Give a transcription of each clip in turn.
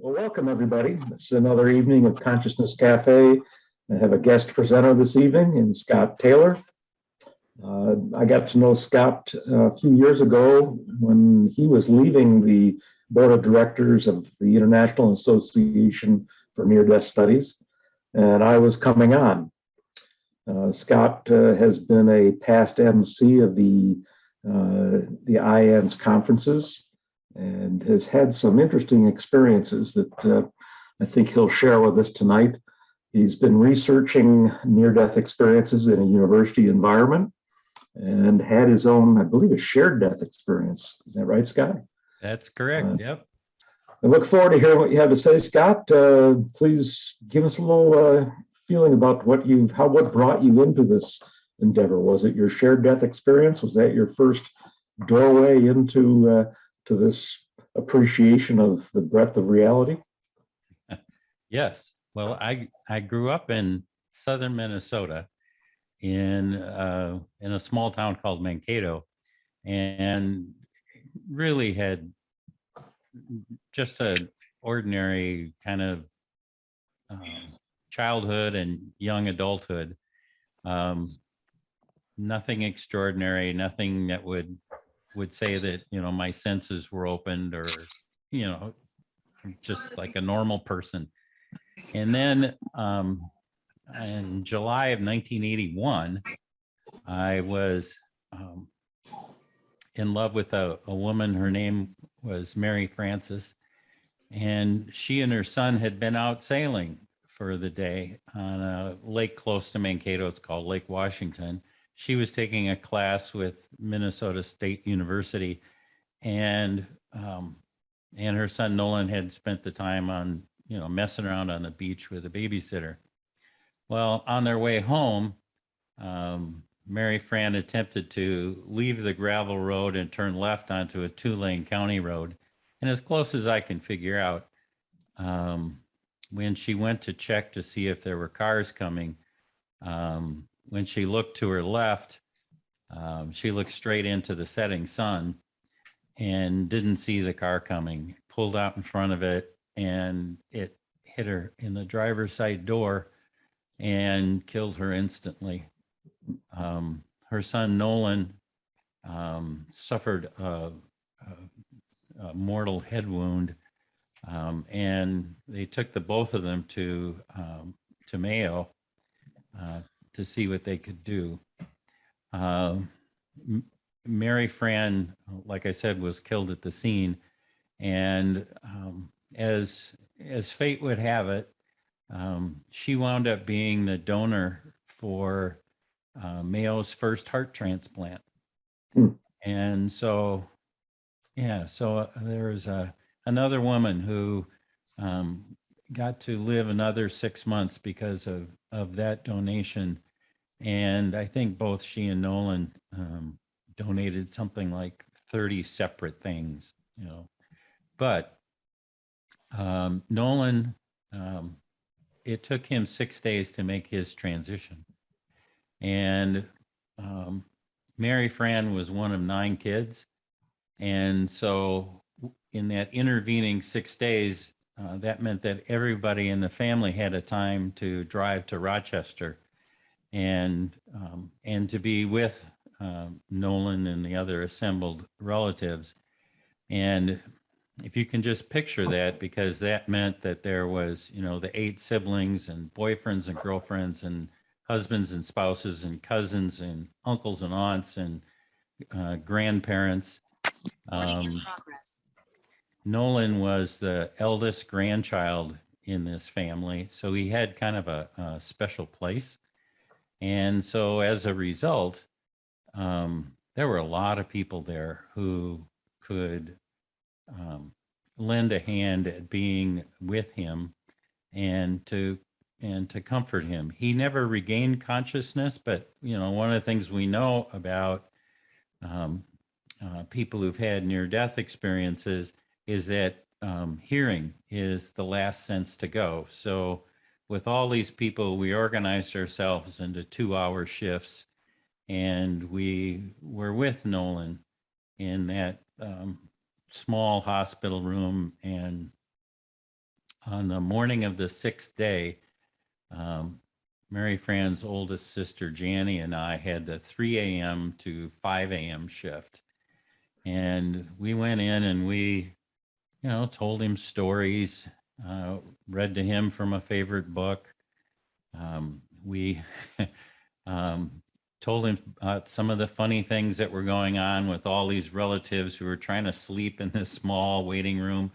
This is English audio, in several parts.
Well, welcome everybody. This is another evening of Consciousness Cafe. I have a guest presenter this evening in Scott Taylor. I got to know Scott a few years ago when he was leaving the board of directors of the International Association for Near-Death Studies, and I was coming on. Scott has been a past MC of the IANS conferences and has had some interesting experiences that I think he'll share with us tonight. He's been researching near-death experiences in a university environment and had his own, I believe, a shared death experience. Is that right, Scott? That's correct, yep. I look forward to hearing what you have to say, Scott. Please give us a little feeling about what brought you into this endeavor. Was it your shared death experience? Was that your first doorway into to this appreciation of the breadth of reality? Yes. Well, I grew up in southern Minnesota in a small town called Mankato, and really had just an ordinary kind of childhood and young adulthood. Nothing extraordinary, nothing that would say that, my senses were opened or, just like a normal person. And then in July of 1981, I was in love with a woman. Her name was Mary Frances, and she and her son had been out sailing for the day on a lake close to Mankato. It's called Lake Washington. She was taking a class with Minnesota State University, and her son Nolan had spent the time on, messing around on the beach with a babysitter. Well, on their way home, Mary Fran attempted to leave the gravel road and turn left onto a 2-lane county road. And as close as I can figure out, when she went to check to see if there were cars coming, when she looked to her left, she looked straight into the setting sun and didn't see the car coming, pulled out in front of it, and it hit her in the driver's side door and killed her instantly. Her son Nolan suffered a mortal head wound, and they took the both of them to Mayo to see what they could do. Mary Fran, like I said, was killed at the scene, and as fate would have it, she wound up being the donor for Mayo's first heart transplant. And so, there was another woman who got to live another 6 months because of that donation. And I think both she and Nolan donated something like 30 separate things, But Nolan, it took him 6 days to make his transition. And Mary Fran was one of 9 kids. And so in that intervening 6 days, that meant that everybody in the family had a time to drive to Rochester and to be with Nolan and the other assembled relatives. And if you can just picture that, because that meant that there was, the 8 siblings and boyfriends and girlfriends and husbands and spouses and cousins and uncles and aunts and grandparents. Nolan was the eldest grandchild in this family, so he had kind of a special place. And so as a result, there were a lot of people there who could lend a hand at being with him and to comfort him. He never regained consciousness, but one of the things we know about people who've had near-death experiences is that hearing is the last sense to go. So with all these people, we organized ourselves into 2-hour shifts, and we were with Nolan in that small hospital room, and on the morning of the 6th day, Mary Fran's oldest sister, Jannie, and I had the 3 a.m. to 5 a.m. shift. And we went in and we, told him stories, read to him from a favorite book. We told him some of the funny things that were going on with all these relatives who were trying to sleep in this small waiting room,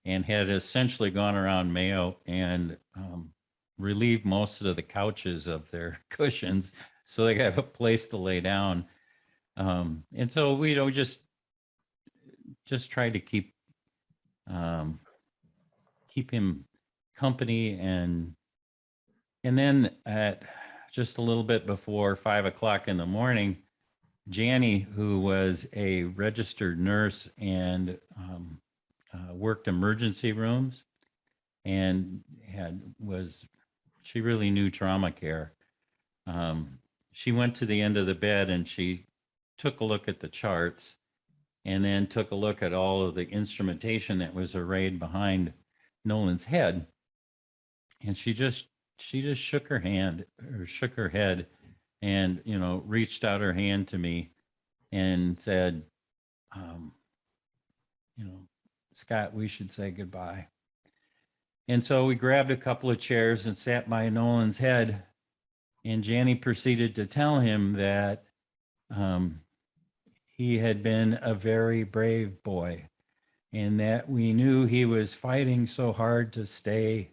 and had essentially gone around Mayo and relieved most of the couches of their cushions so they have a place to lay down. And so we just tried to keep him company, and then at just a little bit before 5 o'clock in the morning, Jannie, who was a registered nurse and worked emergency rooms and she really knew trauma care. She went to the end of the bed and she took a look at the charts, and then took a look at all of the instrumentation that was arrayed behind Nolan's head. And she just shook her head and, reached out her hand to me and said, Scott, we should say goodbye. And so we grabbed a couple of chairs and sat by Nolan's head, and Jannie proceeded to tell him that he had been a very brave boy, and that we knew he was fighting so hard to stay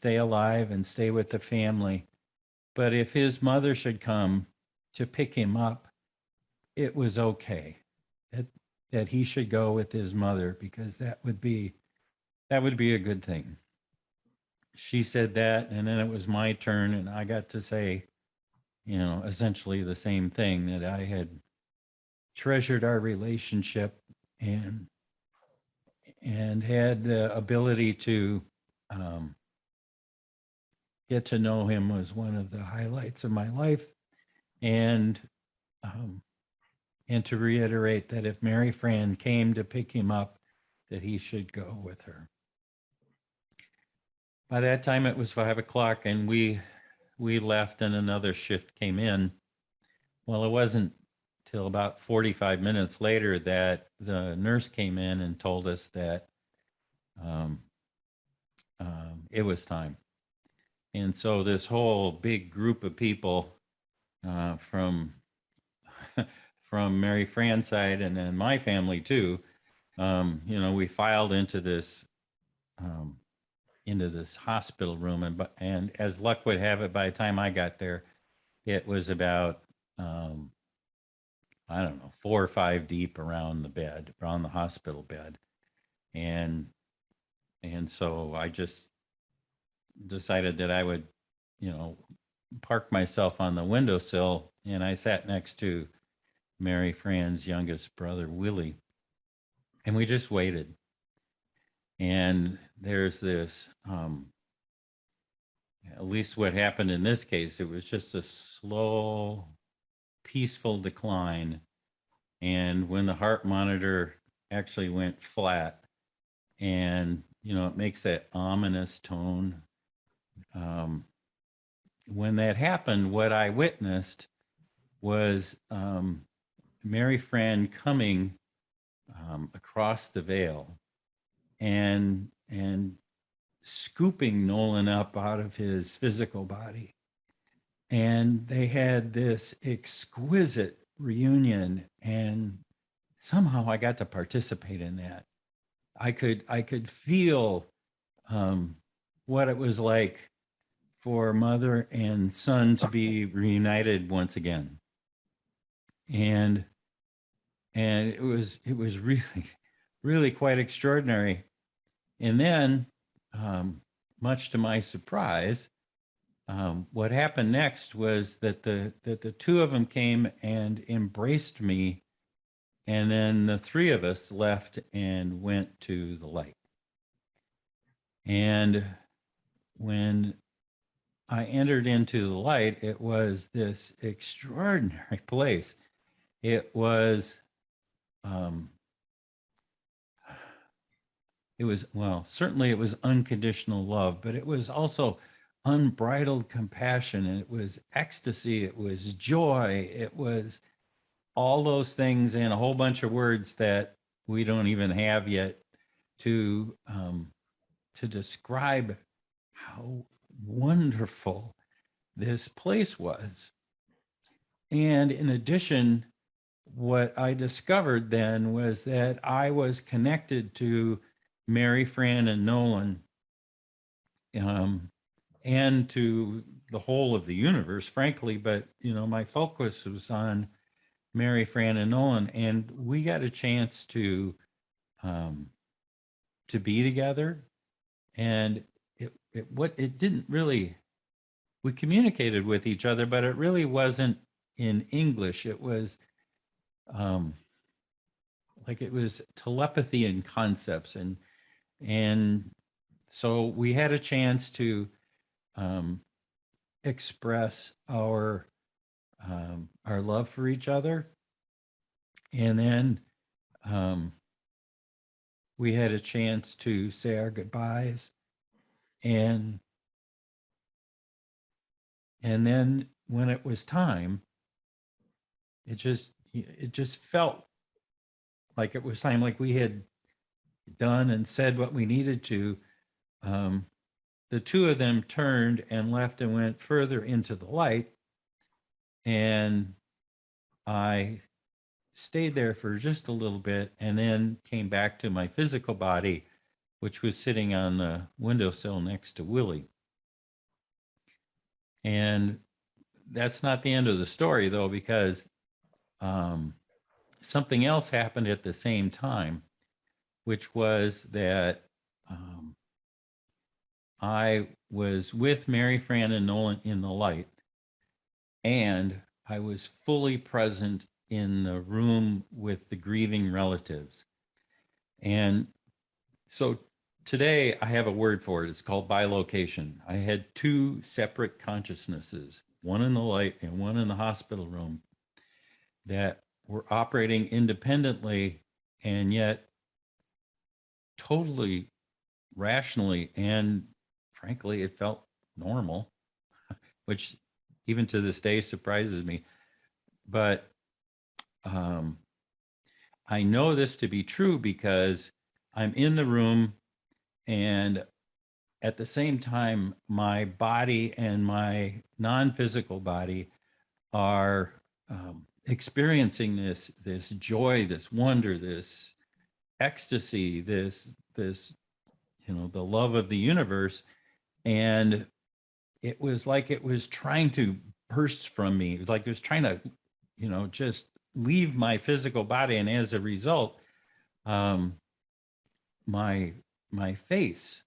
alive and stay with the family. But if his mother should come to pick him up, it was okay that he should go with his mother, because that would be a good thing. She said that, and then it was my turn, and I got to say, essentially the same thing, that I had treasured our relationship and had the ability to get to know him was one of the highlights of my life. And to reiterate that if Mary Fran came to pick him up, that he should go with her. By that time, it was 5 o'clock, and we left, and another shift came in. Well, it wasn't till about 45 minutes later that the nurse came in and told us that it was time. And so this whole big group of people from Mary Fran's side, and then my family too, we filed into this hospital room, and as luck would have it, by the time I got there, it was about 4 or 5 deep around the hospital bed, and so I just decided that I would, park myself on the windowsill, and I sat next to Mary Fran's youngest brother, Willie, and we just waited. And there's this, at least what happened in this case, it was just a slow, peaceful decline. And when the heart monitor actually went flat, and, it makes that ominous tone. When that happened, what I witnessed was Mary Fran coming across the veil and scooping Nolan up out of his physical body. And they had this exquisite reunion, and somehow I got to participate in that. I could feel what it was like for mother and son to be reunited once again. And it was really, really quite extraordinary. And then, much to my surprise, what happened next was that the two of them came and embraced me, and then the three of us left and went to the light. And when I entered into the light, it was this extraordinary place. It was well, certainly it was unconditional love, but it was also unbridled compassion, and it was ecstasy, it was joy, it was all those things in a whole bunch of words that we don't even have yet to describe how wonderful this place was. And in addition, what I discovered then was that I was connected to Mary, Fran, and Nolan, and to the whole of the universe, frankly. But my focus was on Mary, Fran, and Nolan, and we got a chance to be together. And it didn't really. We communicated with each other, but it really wasn't in English. It was like it was telepathy and concepts, and so we had a chance to express our love for each other, and then we had a chance to say our goodbyes, and then when it was time, it just felt like it was time, like we had done and said what we needed to. The two of them turned and left and went further into the light, and I stayed there for just a little bit and then came back to my physical body, which was sitting on the windowsill next to Willie. And that's not the end of the story, though, because something else happened at the same time, which was that I was with Mary, Fran, and Nolan in the light, and I was fully present in the room with the grieving relatives. And so today I have a word for it. It's called bilocation. I had two separate consciousnesses, one in the light and one in the hospital room, that were operating independently and yet totally rationally, and frankly, it felt normal, which even to this day surprises me. But I know this to be true because I'm in the room, and at the same time, my body and my non-physical body are experiencing this joy, this wonder, this ecstasy, this the love of the universe. And it was like it was trying to burst from me. It was like it was trying to just leave my physical body. And as a result, my face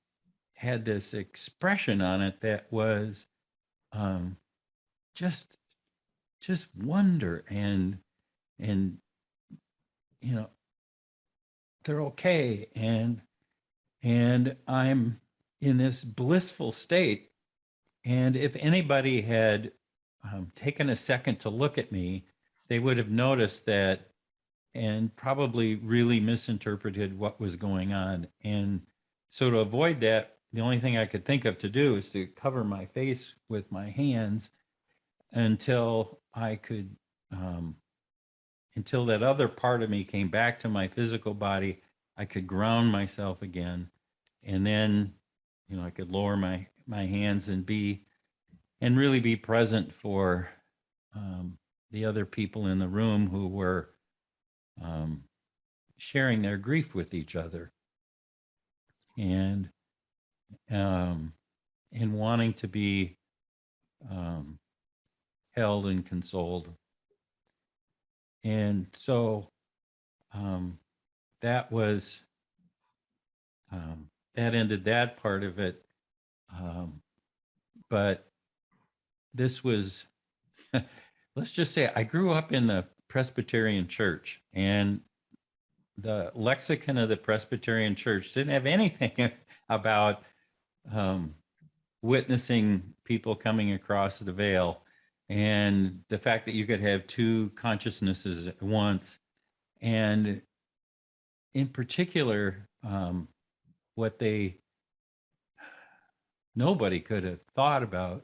had this expression on it that was just wonder, and they're okay, and I'm in this blissful state. And if anybody had taken a second to look at me, they would have noticed that, and probably really misinterpreted what was going on. And so to avoid that, the only thing I could think of to do is to cover my face with my hands until I could, until that other part of me came back to my physical body, I could ground myself again. And then, I could lower my hands and really be present for the other people in the room who were sharing their grief with each other, and wanting to be held and consoled. And so that was that ended that part of it. But this was, let's just say, I grew up in the Presbyterian Church, and the lexicon of the Presbyterian Church didn't have anything about witnessing people coming across the veil, and the fact that you could have two consciousnesses at once. And in particular, what nobody could have thought about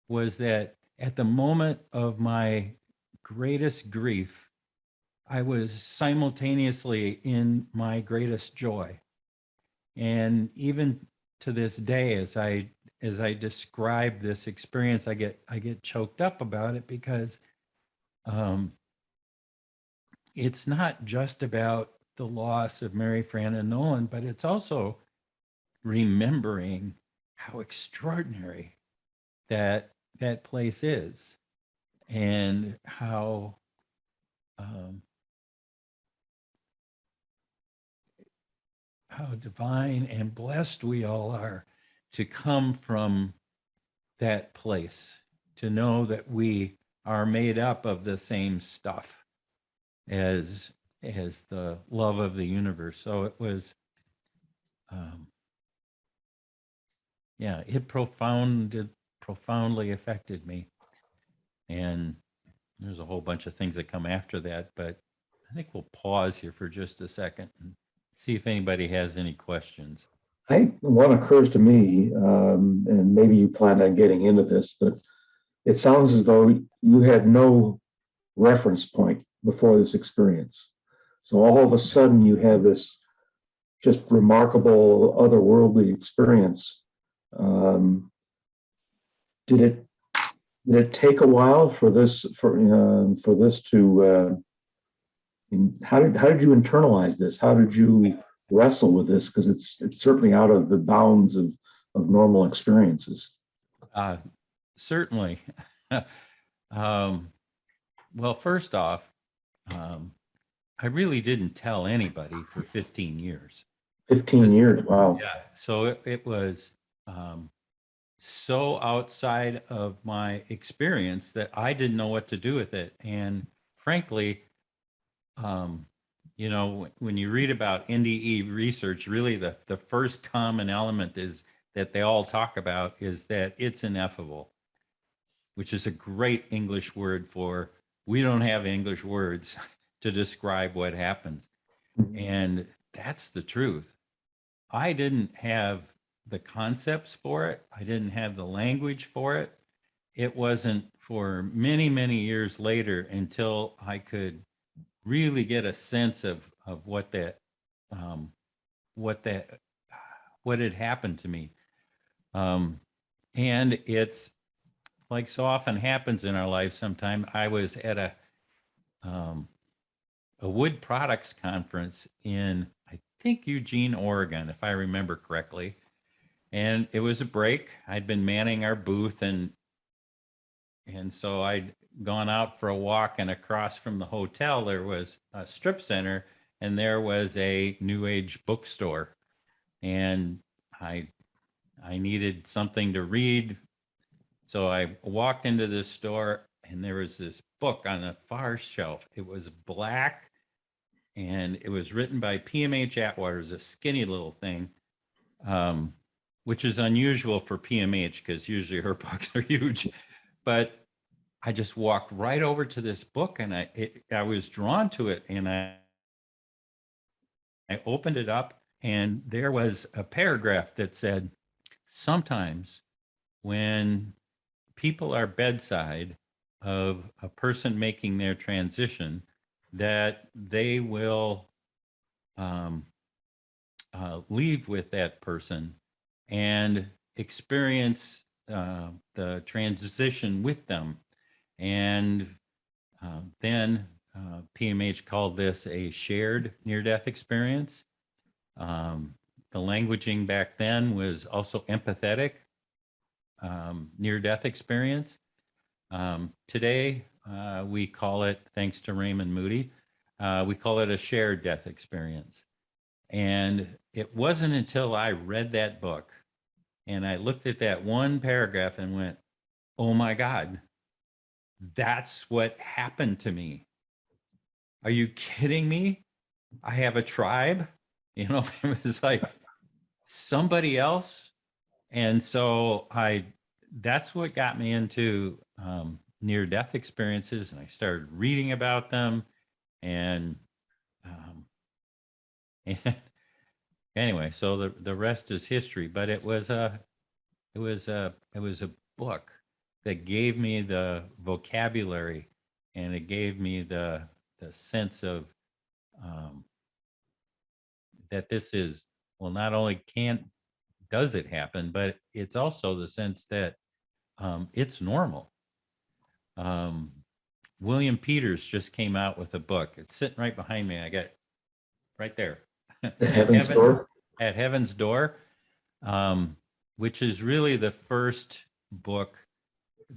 was that at the moment of my greatest grief, I was simultaneously in my greatest joy. And even to this day, as I describe this experience, I get choked up about it, because it's not just about the loss of Mary, Fran, and Nolan, but it's also remembering how extraordinary that place is, and how divine and blessed we all are to come from that place, to know that we are made up of the same stuff as the love of the universe. So it was, it profoundly affected me. And there's a whole bunch of things that come after that, but I think we'll pause here for just a second and see if anybody has any questions. One occurs to me, and maybe you plan on getting into this, but it sounds as though you had no reference point before this experience. So all of a sudden you have this just remarkable otherworldly experience. Did it take a while for this to how did you internalize this? How did you wrestle with this? Because it's certainly out of the bounds of normal experiences. Certainly. Well, first off, I really didn't tell anybody for 15 years. 15 years, wow. Yeah, so it was so outside of my experience that I didn't know what to do with it. And frankly, you know, when you read about NDE research, really the first common element is that they all talk about is that it's ineffable, which is a great English word for, we don't have English words to describe what happens. And that's the truth. I didn't have the concepts for it. I didn't have the language for it. It wasn't for many, many years later until I could really get a sense of what had happened to me. And it's like so often happens in our life. Sometime I was at a wood products conference in, I think, Eugene, Oregon, if I remember correctly. And it was a break. I'd been manning our booth, and so I'd gone out for a walk, and across from the hotel there was a strip center, and there was a New Age bookstore. And I needed something to read. So I walked into this store, and there was this book on the far shelf. It was black, and it was written by PMH Atwater. It was a skinny little thing, which is unusual for PMH because usually her books are huge. But I just walked right over to this book, and I was drawn to it, and I opened it up, and there was a paragraph that said, sometimes when people are bedside of a person making their transition, that they will leave with that person and experience the transition with them. And then PMH called this a shared near-death experience. The languaging back then was also empathetic near-death experience. Today, we call it, thanks to Raymond Moody, we call it a shared death experience. And it wasn't until I read that book and I looked at that one paragraph and went, oh my God, that's what happened to me. Are you kidding me? I have a tribe, you know. It was like somebody else. And so that's what got me into near-death experiences, and I started reading about them, and anyway, so the rest is history. But it was a book that gave me the vocabulary, and it gave me the sense of that this is, well, not only does it happen, but it's also the sense that it's normal. William Peters just came out with a book. It's sitting right behind me. I got it right there. The Heaven's Door. At Heaven's Door, which is really the first book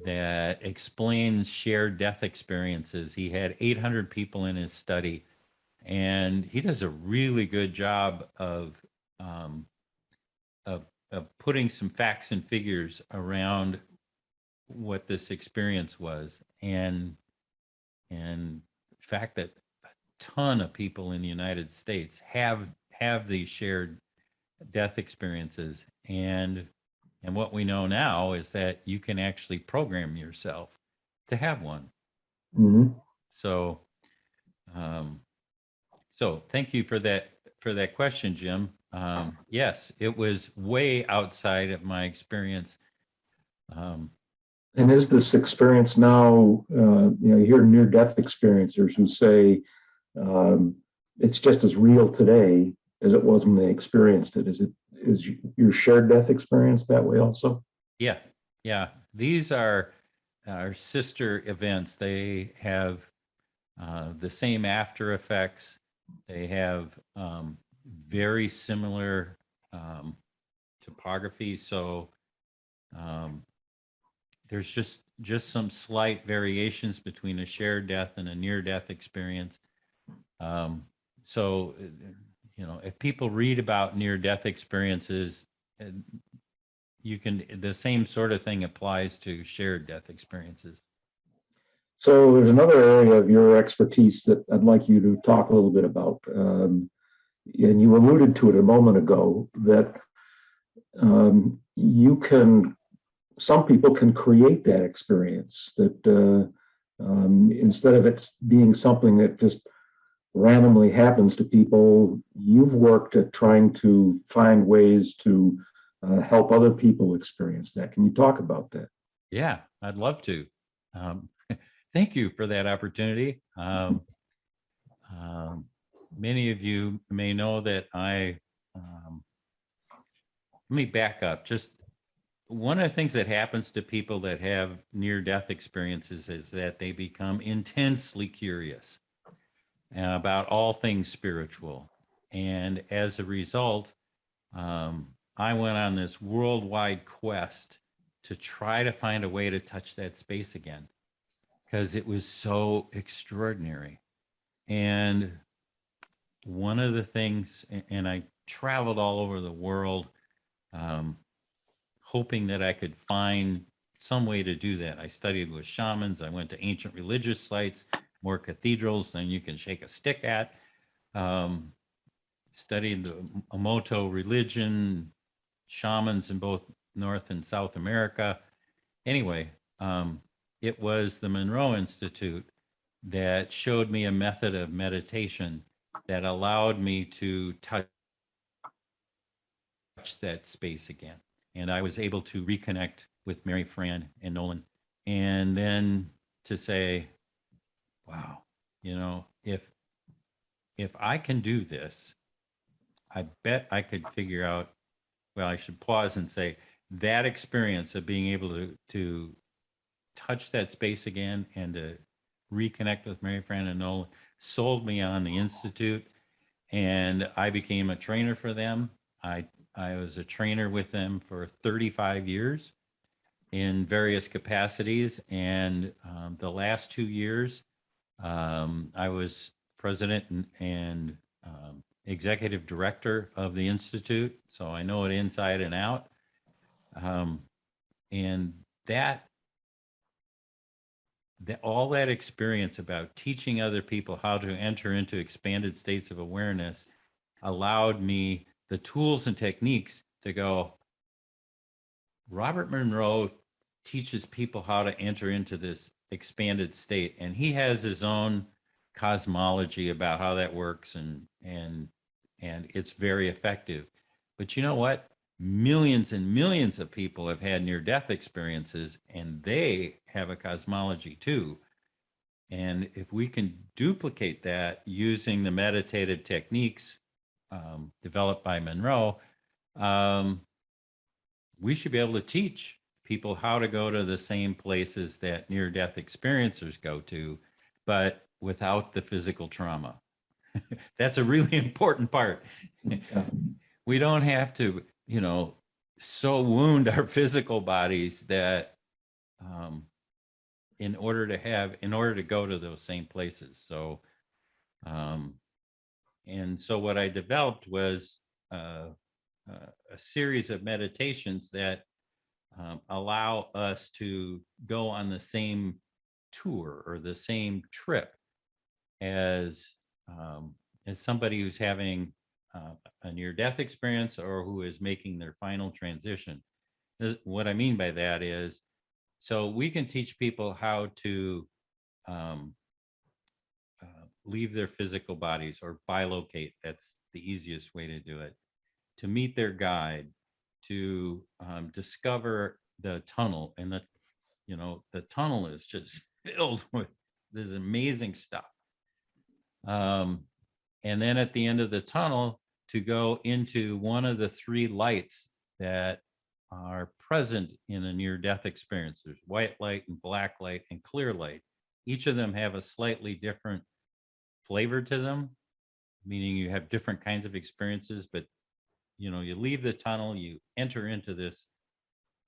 that explains shared death experiences. He had 800 people in his study, and he does a really good job of putting some facts and figures around what this experience was, and the fact that a ton of people in the United States have these shared death experiences, and what we know now is that you can actually program yourself to have one. Mm-hmm. So so thank you for that question, Jim. Yes, it was way outside of my experience. And is this experience now, you hear near-death experiencers who say it's just as real today as it was when they experienced it. Is your shared death experience that way also? Yeah. These are our sister events. They have the same after effects. They have very similar topography. So there's just some slight variations between a shared death and a near-death experience. So, if people read about near-death experiences, the same sort of thing applies to shared death experiences. So there's another area of your expertise that I'd like you to talk a little bit about. And you alluded to it a moment ago, that some people can create that experience, that instead of it being something that just randomly happens to people, you've worked at trying to find ways to help other people experience that. Can you talk about that? Yeah, I'd love to. Thank you for that opportunity. Many of you may know that let me back up. Just one of the things that happens to people that have near-death experiences is that they become intensely curious about all things spiritual. And as a result, I went on this worldwide quest to try to find a way to touch that space again, because it was so extraordinary. And one of the things, and I traveled all over the world, hoping that I could find some way to do that. I studied with shamans. I went to ancient religious sites, more cathedrals than you can shake a stick at. Studied the Omoto religion, shamans in both North and South America. Anyway, it was the Monroe Institute that showed me a method of meditation that allowed me to touch that space again. And I was able to reconnect with Mary Fran and Nolan. And then to say, wow, if I can do this, I bet I could figure out, well, I should pause and say that experience of being able to touch that space again and to reconnect with Mary Fran and Nolan sold me on the Institute, and I became a trainer for them. I was a trainer with them for 35 years in various capacities, and the last 2 years, I was president and executive director of the Institute, so I know it inside and out. And all that experience about teaching other people how to enter into expanded states of awareness allowed me the tools and techniques to go, Robert Monroe teaches people how to enter into this expanded state, and he has his own cosmology about how that works, and and it's very effective. But you know what? Millions and millions of people have had near-death experiences, and they have a cosmology too. And if we can duplicate that using the meditative techniques developed by Monroe, we should be able to teach people how to go to the same places that near-death experiencers go to, but without the physical trauma. That's a really important part. Yeah. We don't have to, so wound our physical bodies that in order to go to those same places. So, and so what I developed was a series of meditations that allow us to go on the same tour or the same trip as somebody who's having a near-death experience or who is making their final transition. What I mean by that is, so we can teach people how to leave their physical bodies or bilocate. That's the easiest way to do it. To meet their guide, to discover the tunnel, and the tunnel is just filled with this amazing stuff. And then at the end of the tunnel, to go into one of the three lights that are present in a near-death experience. There's white light and black light and clear light. Each of them have a slightly different flavor to them, meaning you have different kinds of experiences, but you leave the tunnel, you enter into this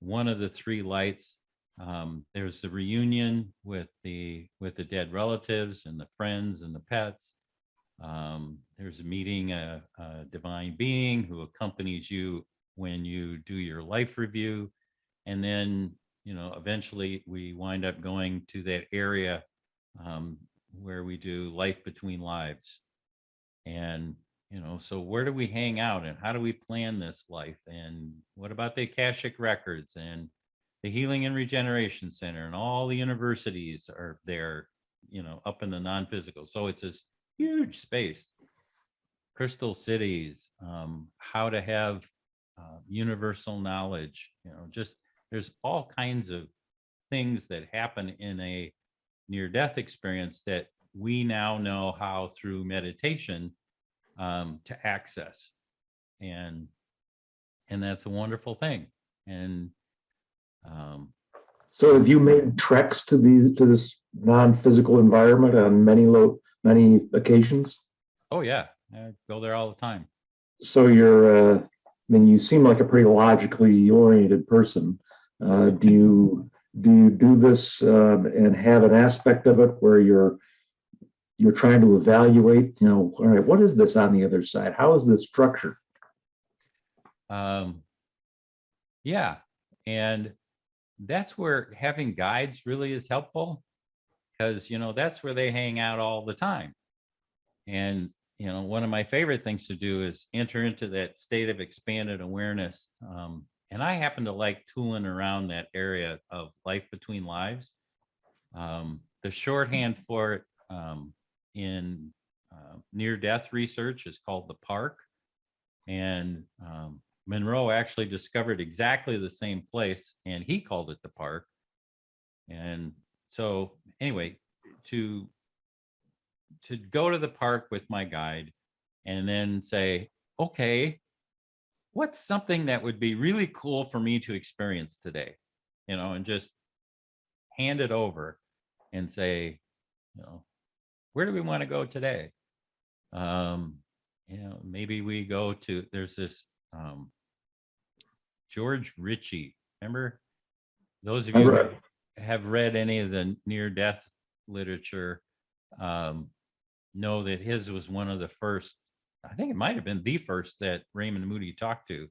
one of the three lights. There's the reunion with the dead relatives and the friends and the pets. There's a meeting a divine being who accompanies you when you do your life review. And then, eventually we wind up going to that area where we do life between lives. And, so where do we hang out and how do we plan this life? And what about the Akashic records and the Healing and Regeneration Center, and all the universities are there, up in the non-physical. So it's this huge space. Crystal cities, how to have universal knowledge, just there's all kinds of things that happen in a near-death experience that we now know how through meditation to access, and that's a wonderful thing. And so have you made treks to this non-physical environment on many occasions? Oh yeah, I go there all the time. So you seem like a pretty logically oriented person. Do you do this and have an aspect of it where you're trying to evaluate, all right, what is this on the other side? How is this structured? Yeah, and that's where having guides really is helpful, because that's where they hang out all the time. And one of my favorite things to do is enter into that state of expanded awareness. And I happen to like tooling around that area of life between lives. The shorthand for it in near-death research is called the park. And Monroe actually discovered exactly the same place, and he called it the park. And so anyway, to go to the park with my guide and then say, okay, what's something that would be really cool for me to experience today? And just hand it over and say, where do we want to go today? Maybe we go to, there's this George Ritchie. Remember, those of you who have read any of the near-death literature know that his was one of the first, I think it might have been the first that Raymond Moody talked to.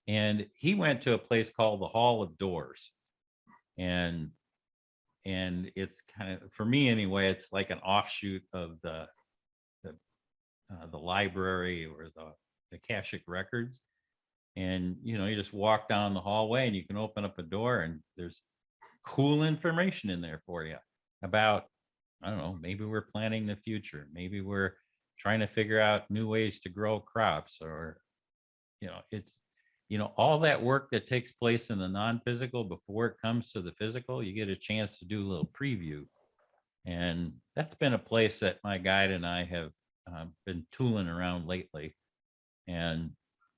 And he went to a place called the Hall of Doors. And it's kind of, for me anyway, it's like an offshoot of the library or the Akashic records. And you just walk down the hallway and you can open up a door and there's cool information in there for you about, I don't know, maybe we're planning the future, maybe we're trying to figure out new ways to grow crops, or, it's, all that work that takes place in the non-physical before it comes to the physical, you get a chance to do a little preview. And that's been a place that my guide and I have been tooling around lately. And,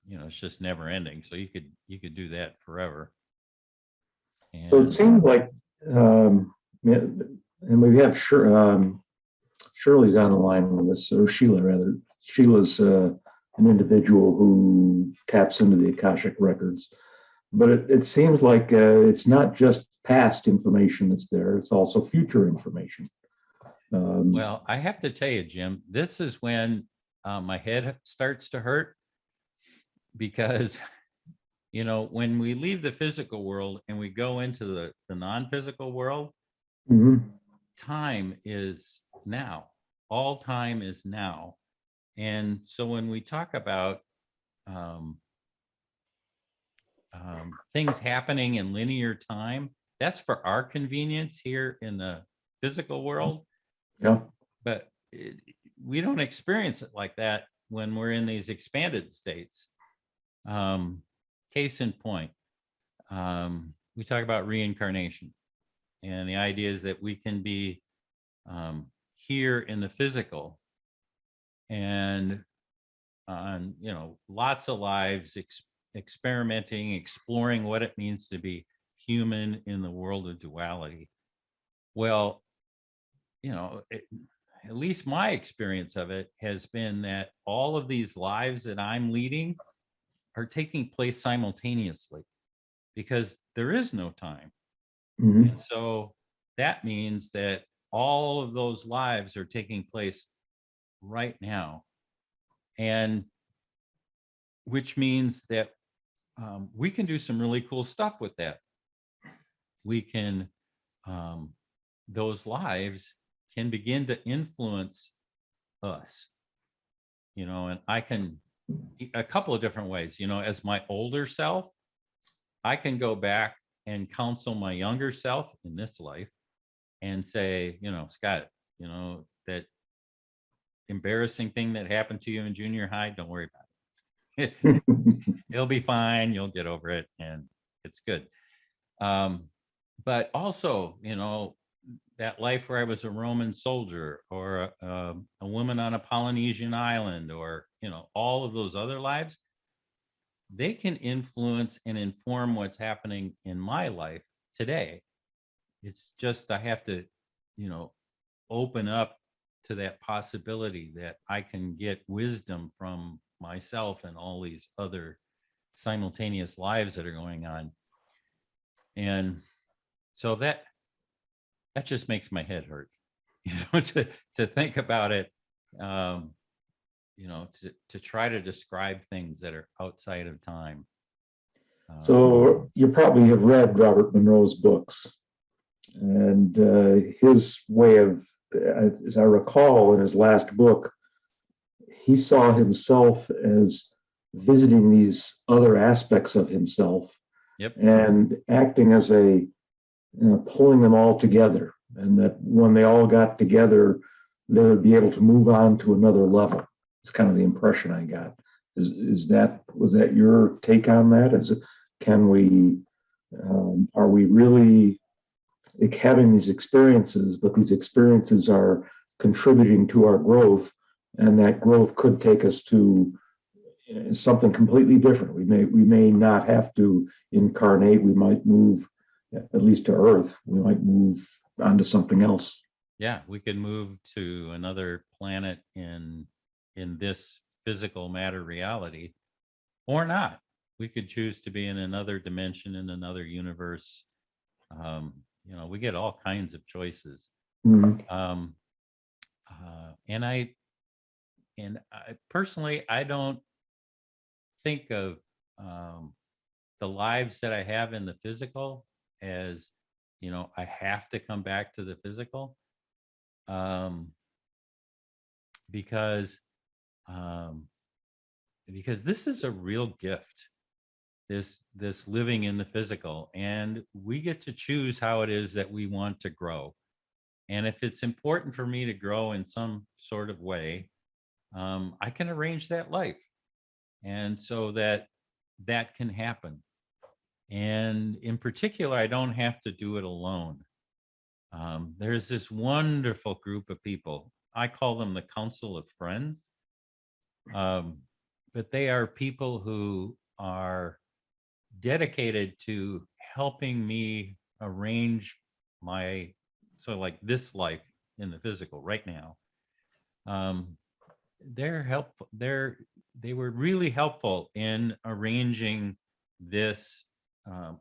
it's just never ending. So you could do that forever. So it And seems like, and we have Shirley's on the line with us, or Sheila rather. Sheila's an individual who taps into the Akashic records, but it seems like it's not just past information that's there; it's also future information. Well, I have to tell you, Jim, this is when my head starts to hurt, because when we leave the physical world and we go into the non-physical world, time is now. All time is now. And so when we talk about things happening in linear time, that's for our convenience here in the physical world. Yeah. But we don't experience it like that when we're in these expanded states. Case in point, we talk about reincarnation, and the idea is that we can be here in the physical and on lots of lives, experimenting, exploring what it means to be human in the world of duality. Well, at least my experience of it has been that all of these lives that I'm leading are taking place simultaneously, because there is no time. And so that means that all of those lives are taking place right now. And which means that we can do some really cool stuff with that. We can, those lives can begin to influence us, and I can, a couple of different ways, as my older self, I can go back and counsel my younger self in this life and say, Scott, that embarrassing thing that happened to you in junior high, don't worry about it. It'll be fine. You'll get over it, and it's good. But also, that life where I was a Roman soldier, or a woman on a Polynesian island, or, all of those other lives, they can influence and inform what's happening in my life today. It's just, I have to, open up to that possibility that I can get wisdom from myself and all these other simultaneous lives that are going on. And so that just makes my head hurt, to think about it, to try to describe things that are outside of time. So you probably have read Robert Monroe's books, and his way of, as I recall, in his last book, he saw himself as visiting these other aspects of himself. Yep. And acting as a, pulling them all together, and that when they all got together, they would be able to move on to another level. It's kind of the impression I got. Was that your take on that? Are we really having these experiences, but these experiences are contributing to our growth, and that growth could take us to something completely different. We may not have to incarnate. We might move, at least to Earth. We might move onto something else. Yeah, we could move to another planet in this physical matter reality, or not. We could choose to be in another dimension, in another universe. We get all kinds of choices. And I personally, I don't think of the lives that I have in the physical as, I have to come back to the physical, because this is a real gift, this living in the physical, and we get to choose how it is that we want to grow. And if it's important for me to grow in some sort of way, I can arrange that life. And so that can happen. And in particular, I don't have to do it alone. There's this wonderful group of people. I call them the Council of Friends. But they are people who are dedicated to helping me arrange my, so like this life in the physical right now. They're helpful. They were really helpful in arranging this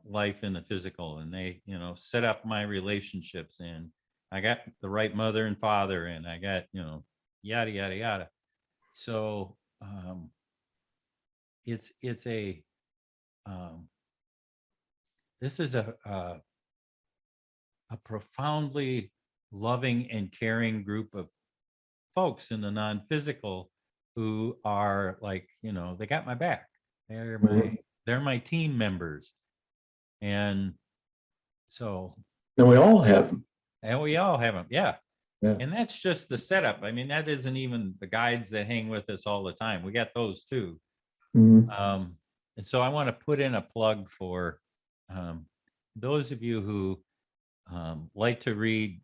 life in the physical, and they, set up my relationships, and I got the right mother and father, and I got, yada, yada, yada. So it's a, this is a profoundly loving and caring group of folks in the non-physical who are like, they got my back. They're my team members. And so. And we all have them. And we all have them. Yeah. Yeah. And that's just the setup. I mean, that isn't even the guides that hang with us all the time. We got those too. Mm-hmm. And so I want to put in a plug for those of you who like to read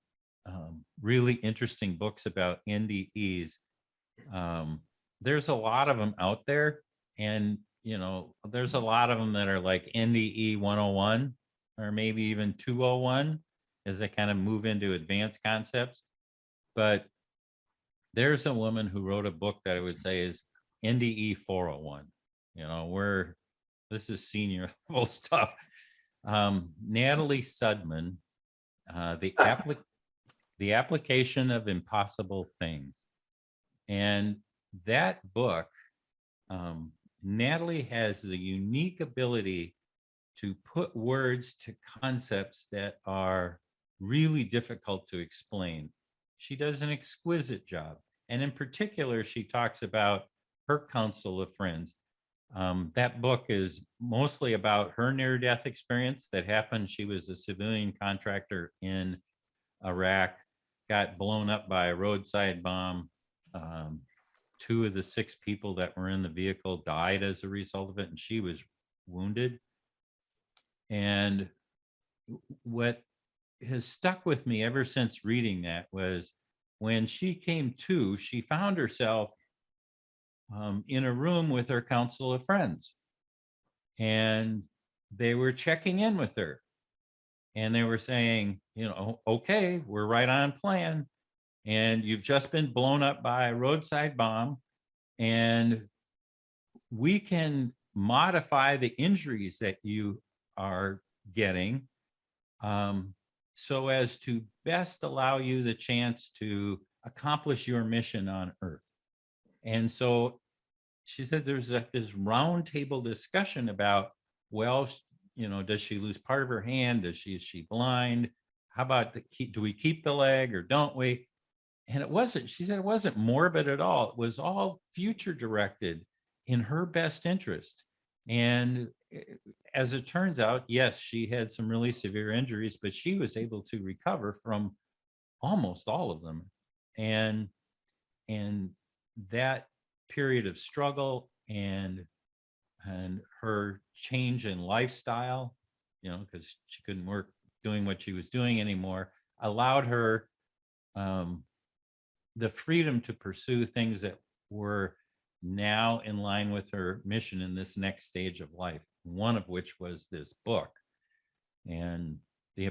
really interesting books about NDEs. There's a lot of them out there, and there's a lot of them that are like NDE 101 or maybe even 201 as they kind of move into advanced concepts. But there's a woman who wrote a book that I would say is NDE 401. This is senior level stuff. Natalie Sudman, the application of impossible things. And that book, Natalie has the unique ability to put words to concepts that are really difficult to explain. She does an exquisite job. And in particular, she talks about her council of friends. That book is mostly about her near-death experience that happened. She was a civilian contractor in Iraq, got blown up by a roadside bomb. 2 of the 6 people that were in the vehicle died as a result of it, and she was wounded. And what has stuck with me ever since reading that was when she came to, she found herself in a room with her council of friends, and they were checking in with her, and they were saying, okay, we're right on plan, and you've just been blown up by a roadside bomb, and we can modify the injuries that you are getting so as to best allow you the chance to accomplish your mission on Earth. And so she said there's this roundtable discussion about, well, does she lose part of her hand? Is she blind? How about do we keep the leg or don't we? And she said it wasn't morbid at all. It was all future directed in her best interest. And as it turns out, yes, she had some really severe injuries, but she was able to recover from almost all of them. And that period of struggle and her change in lifestyle, because she couldn't work doing what she was doing anymore, allowed her the freedom to pursue things that were now in line with her mission in this next stage of life, one of which was this book. And the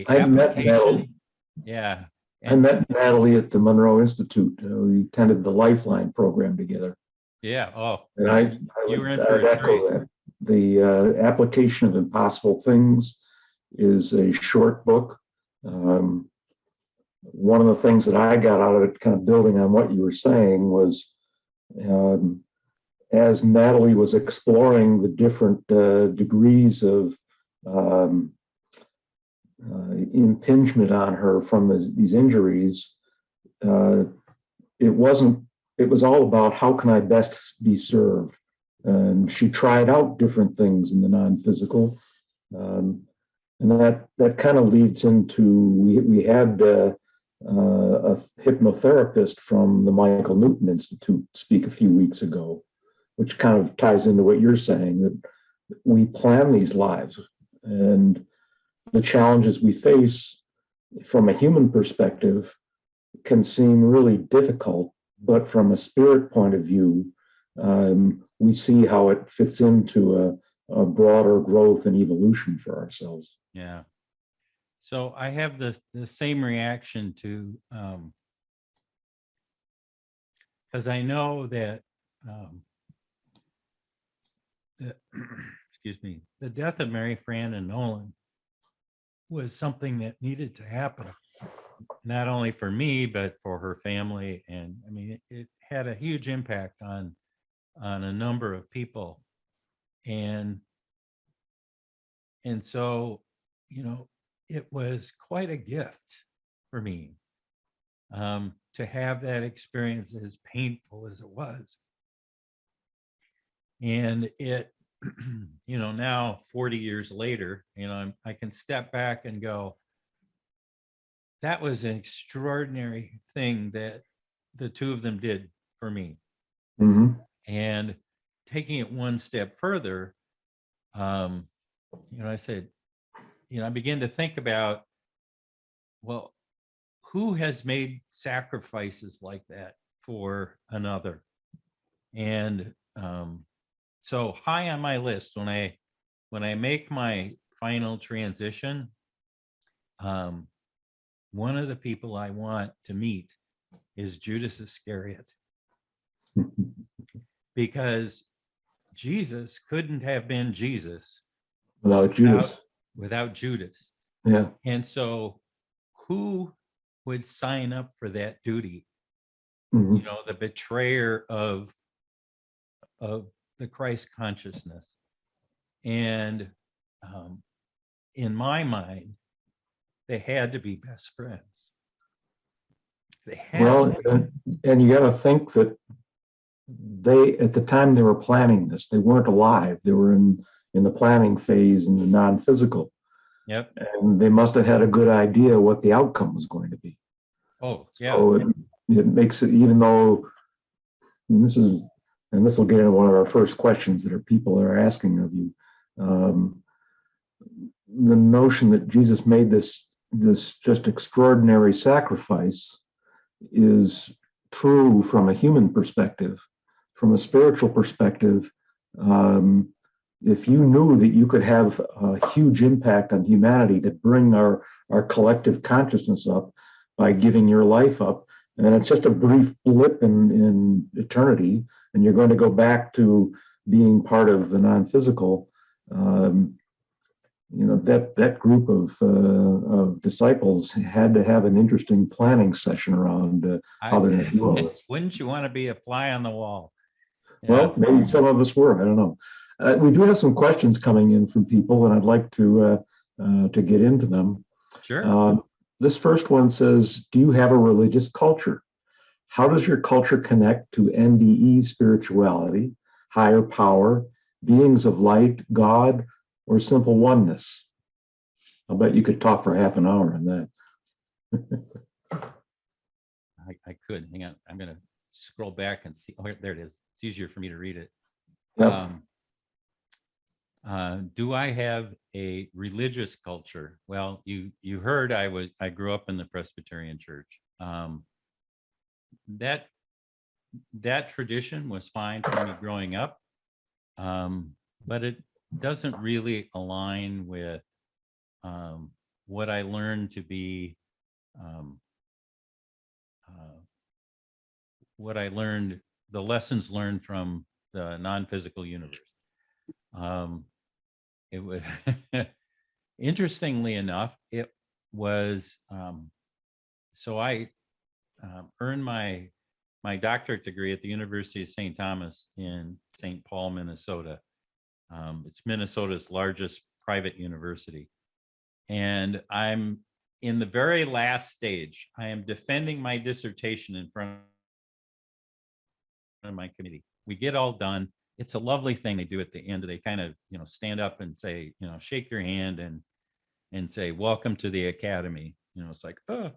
application. Yeah. I met Natalie at the Monroe Institute. We attended the Lifeline program together. Yeah. Oh, and you were in for a treat. That. The application of impossible things is a short book. One of the things that I got out of it, kind of building on what you were saying, was as Natalie was exploring the different degrees of impingement on her from these injuries, it was all about how can I best be served. And she tried out different things in the non-physical. And that kind of leads into, we had a hypnotherapist from the Michael Newton Institute speak a few weeks ago, which kind of ties into what you're saying, that we plan these lives, and the challenges we face from a human perspective can seem really difficult, but from a spirit point of view, we see how it fits into a broader growth and evolution for ourselves. Yeah. So I have the same reaction to, because I know that, excuse me, the death of Mary Fran and Nolan was something that needed to happen, not only for me, but for her family. And I mean, it had a huge impact on a number of people. And so, it was quite a gift for me to have that experience, as painful as it was. And it, now 40 years later, I can step back and go, that was an extraordinary thing that the two of them did for me. Mm-hmm. And taking it one step further, I said, I began to think about, well, who has made sacrifices like that for another? And so high on my list, when I make my final transition, one of the people I want to meet is Judas Iscariot, because Jesus couldn't have been Jesus Without Judas. Without Judas. Yeah. And so who would sign up for that duty? Mm-hmm. The betrayer of the Christ consciousness. And in my mind, they had to be best friends. They had to. And you got to think that they, at the time they were planning this, they weren't alive. They were in the planning phase, in the non-physical. Yep. And they must have had a good idea what the outcome was going to be. Oh, yeah. So it makes it, even though, and this will get into one of our first questions that people are asking of you. The notion that Jesus made this just extraordinary sacrifice is true from a human perspective. From a spiritual perspective, if you knew that you could have a huge impact on humanity, to bring our collective consciousness up by giving your life up, and then it's just a brief blip in eternity, and you're going to go back to being part of the non-physical, that group of disciples had to have an interesting planning session around how they're going to do all this. Wouldn't you want to be a fly on the wall? Yeah. Well, maybe some of us were. I don't know. We do have some questions coming in from people, and I'd like to get into them. Sure. This first one says, do you have a religious culture? How does your culture connect to NDE spirituality, higher power, beings of light, God, or simple oneness? I'll bet you could talk for half an hour on that. I could. Hang on. I'm going to scroll back and see. Oh, there it is. It's easier for me to read it. Yep. Do I have a religious culture? Well, you heard I grew up in the Presbyterian Church. That tradition was fine for me growing up, but it doesn't really align with what I learned to be, the lessons learned from the non-physical universe. It was interestingly enough, it was so I earned my doctorate degree at the University of St. Thomas in St. Paul, Minnesota. It's Minnesota's largest private university. And I'm in the very last stage. I am defending my dissertation in front of my committee. We get all done. It's a lovely thing they do at the end. They kind of, stand up and say, shake your hand and say, welcome to the academy. It's like, oh,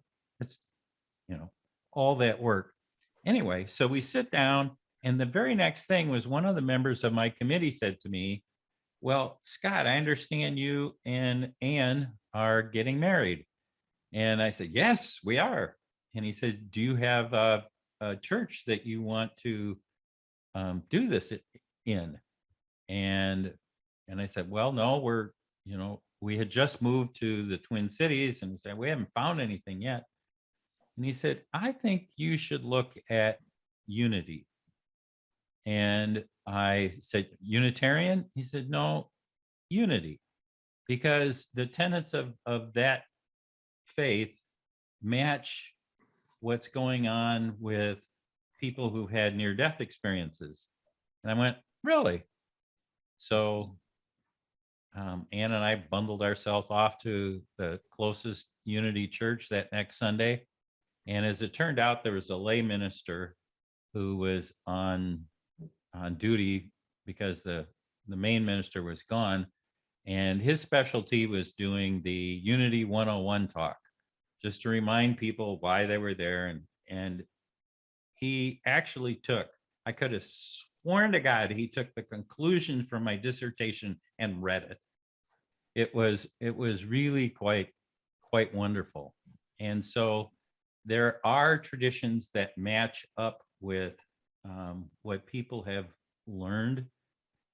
all that work. Anyway, so we sit down, and the very next thing was one of the members of my committee said to me, well, Scott, I understand you and Ann are getting married. And I said, yes, we are. And he said, do you have a church that you want to do this in? And I said, well, no, we had just moved to the Twin Cities, and we said, we haven't found anything yet. And he said, I think you should look at unity. And I said, Unitarian? He said, no, unity, because the tenets of that faith match what's going on with people who've had near-death experiences. And I went, really? So Ann and I bundled ourselves off to the closest Unity church that next Sunday. And as it turned out, there was a lay minister who was on duty because the main minister was gone. And his specialty was doing the Unity 101 talk, just to remind people why they were there. And he actually took, I could have sworn to God, he took the conclusion from my dissertation and read it. It was really quite wonderful. And so there are traditions that match up with what people have learned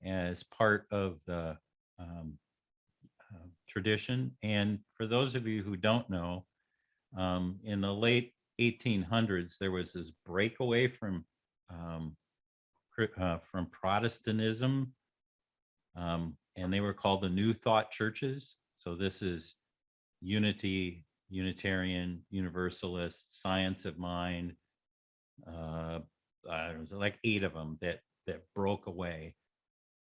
as part of the tradition. And for those of you who don't know, in the late 1800s, there was this breakaway from Protestantism, and they were called the New Thought churches. So this is Unity, Unitarian, Universalist, Science of Mind. There was like 8 of them that broke away,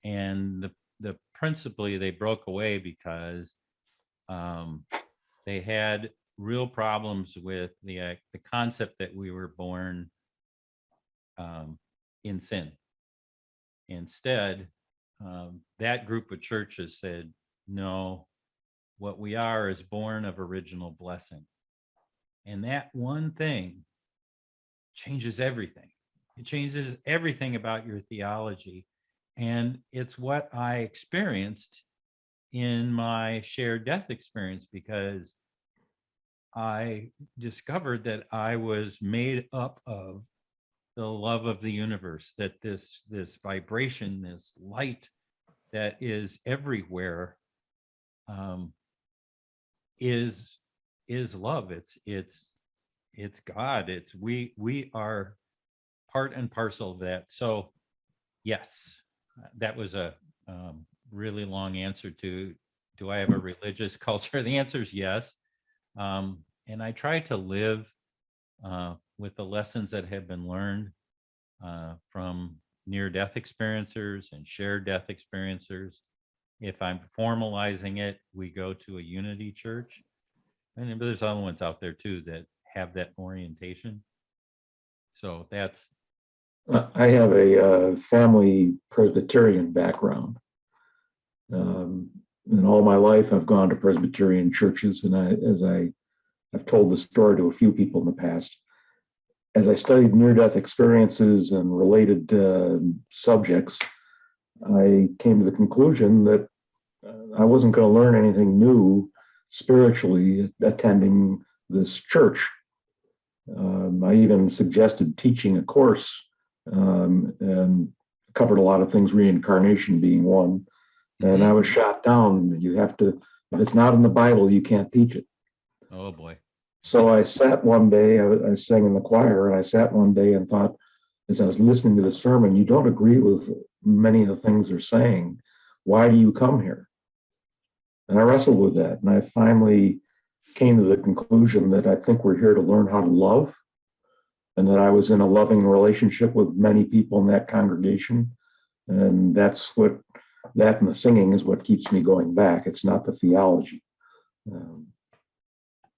and the principally they broke away because they had real problems with the concept that we were born in sin. Instead, that group of churches said, no, what we are is born of original blessing. And that one thing changes everything. It changes everything about your theology. And it's what I experienced in my shared death experience, because I discovered that I was made up of the love of the universe, that this vibration, this light that is everywhere, is love. It's God. It's we are part and parcel of that. So yes, that was a really long answer to, do I have a religious culture? The answer is yes. And I try to live with the lessons that have been learned from near-death experiencers and shared death experiencers. If I'm formalizing it, we go to a Unity church. And there's other ones out there too that have that orientation. So that's. I have a family Presbyterian background. In all my life, I've gone to Presbyterian churches, and I've told the story to a few people in the past. As I studied near-death experiences and related subjects, I came to the conclusion that I wasn't going to learn anything new spiritually attending this church. I even suggested teaching a course and covered a lot of things, reincarnation being one. And I was shot down. You have to, if it's not in the Bible, you can't teach it. Oh boy. So I sat one day, I sang in the choir, and I sat one day and thought, as I was listening to the sermon, you don't agree with many of the things they're saying. Why do you come here? And I wrestled with that. And I finally came to the conclusion that I think we're here to learn how to love, and that I was in a loving relationship with many people in that congregation. And that and the singing is what keeps me going back. It's not the theology.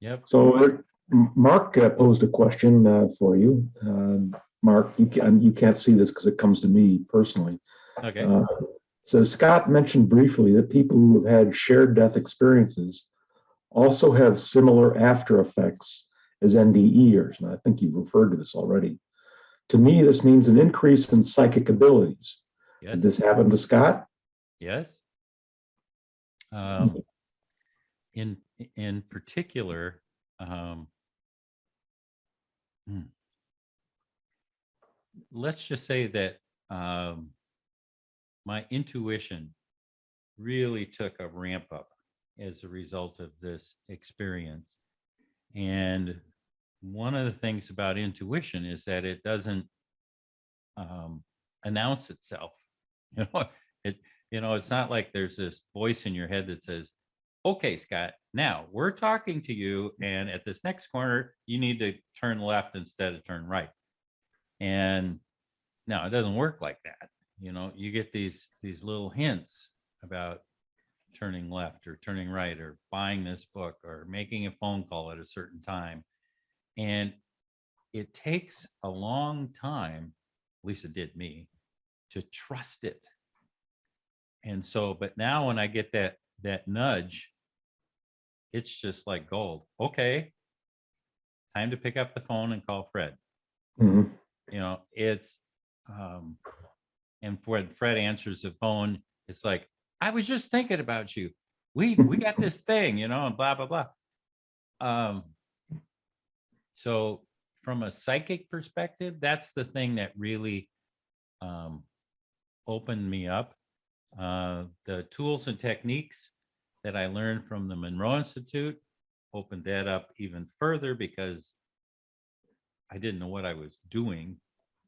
Yep. So Mark posed a question for you. Mark, you can't see this because it comes to me personally. Okay. So Scott mentioned briefly that people who have had shared death experiences also have similar after effects as NDErs, and I think you've referred to this already. To me, this means an increase in psychic abilities. Yes. Did this happen to Scott? Yes. In particular, let's just say that my intuition really took a ramp up as a result of this experience. And one of the things about intuition is that it doesn't announce itself. It's not like there's this voice in your head that says, okay, Scott, now we're talking to you, and at this next corner, you need to turn left instead of turn right. And no, it doesn't work like that. You get these little hints about turning left or turning right or buying this book or making a phone call at a certain time. And it takes a long time, at least it did me, to trust it. And so, but now when I get that nudge, it's just like gold. Okay, time to pick up the phone and call Fred. Mm-hmm. It's and when Fred answers the phone, it's like, I was just thinking about you. We got this thing, and blah blah blah. So from a psychic perspective, that's the thing that really opened me up. The tools and techniques that I learned from the Monroe Institute opened that up even further, because I didn't know what I was doing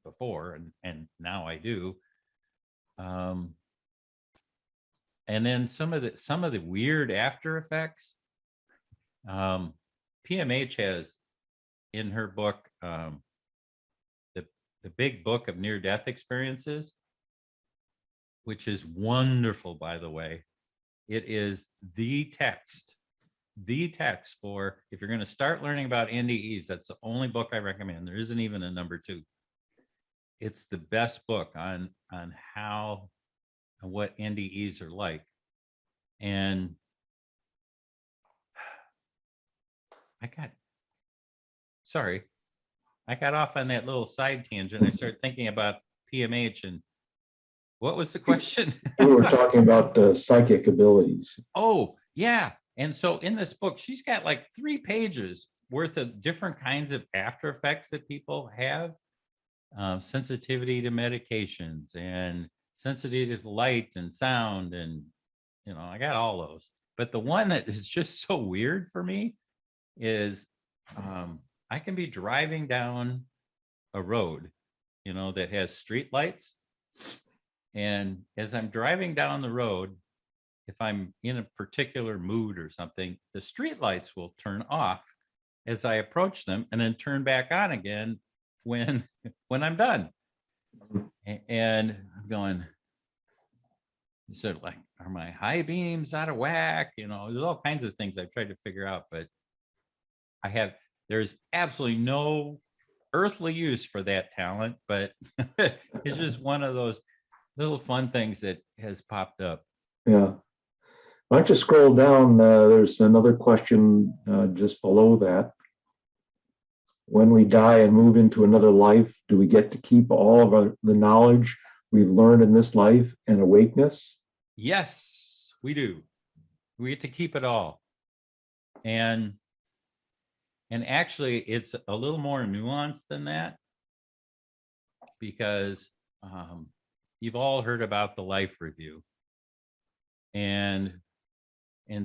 before, and now I do. And then some of the weird after effects. PMH has in her book, the big book of near-death experiences, which is wonderful, by the way. It is the text for, if you're going to start learning about NDEs, that's the only book I recommend. There isn't even a number 2. It's the best book on how and what NDEs are like. And I got off on that little side tangent. I started thinking about PMH, and what was the question? We were talking about psychic abilities. Oh, yeah. And so in this book, she's got like 3 pages worth of different kinds of after effects that people have. Sensitivity to medications and sensitivity to light and sound. And, I got all those. But the one that is just so weird for me is I can be driving down a road, that has street lights. And as I'm driving down the road, if I'm in a particular mood or something, the street lights will turn off as I approach them, and then turn back on again when I'm done. And I'm going, so like, are my high beams out of whack? There's all kinds of things I've tried to figure out, but there's absolutely no earthly use for that talent, but it's just one of those little fun things that has popped up. Yeah. Why don't you scroll down? There's another question just below that. When we die and move into another life, do we get to keep all of the knowledge we've learned in this life and awakeness? Yes, we do. We get to keep it all. And actually, it's a little more nuanced than that, because you've all heard about the life review. And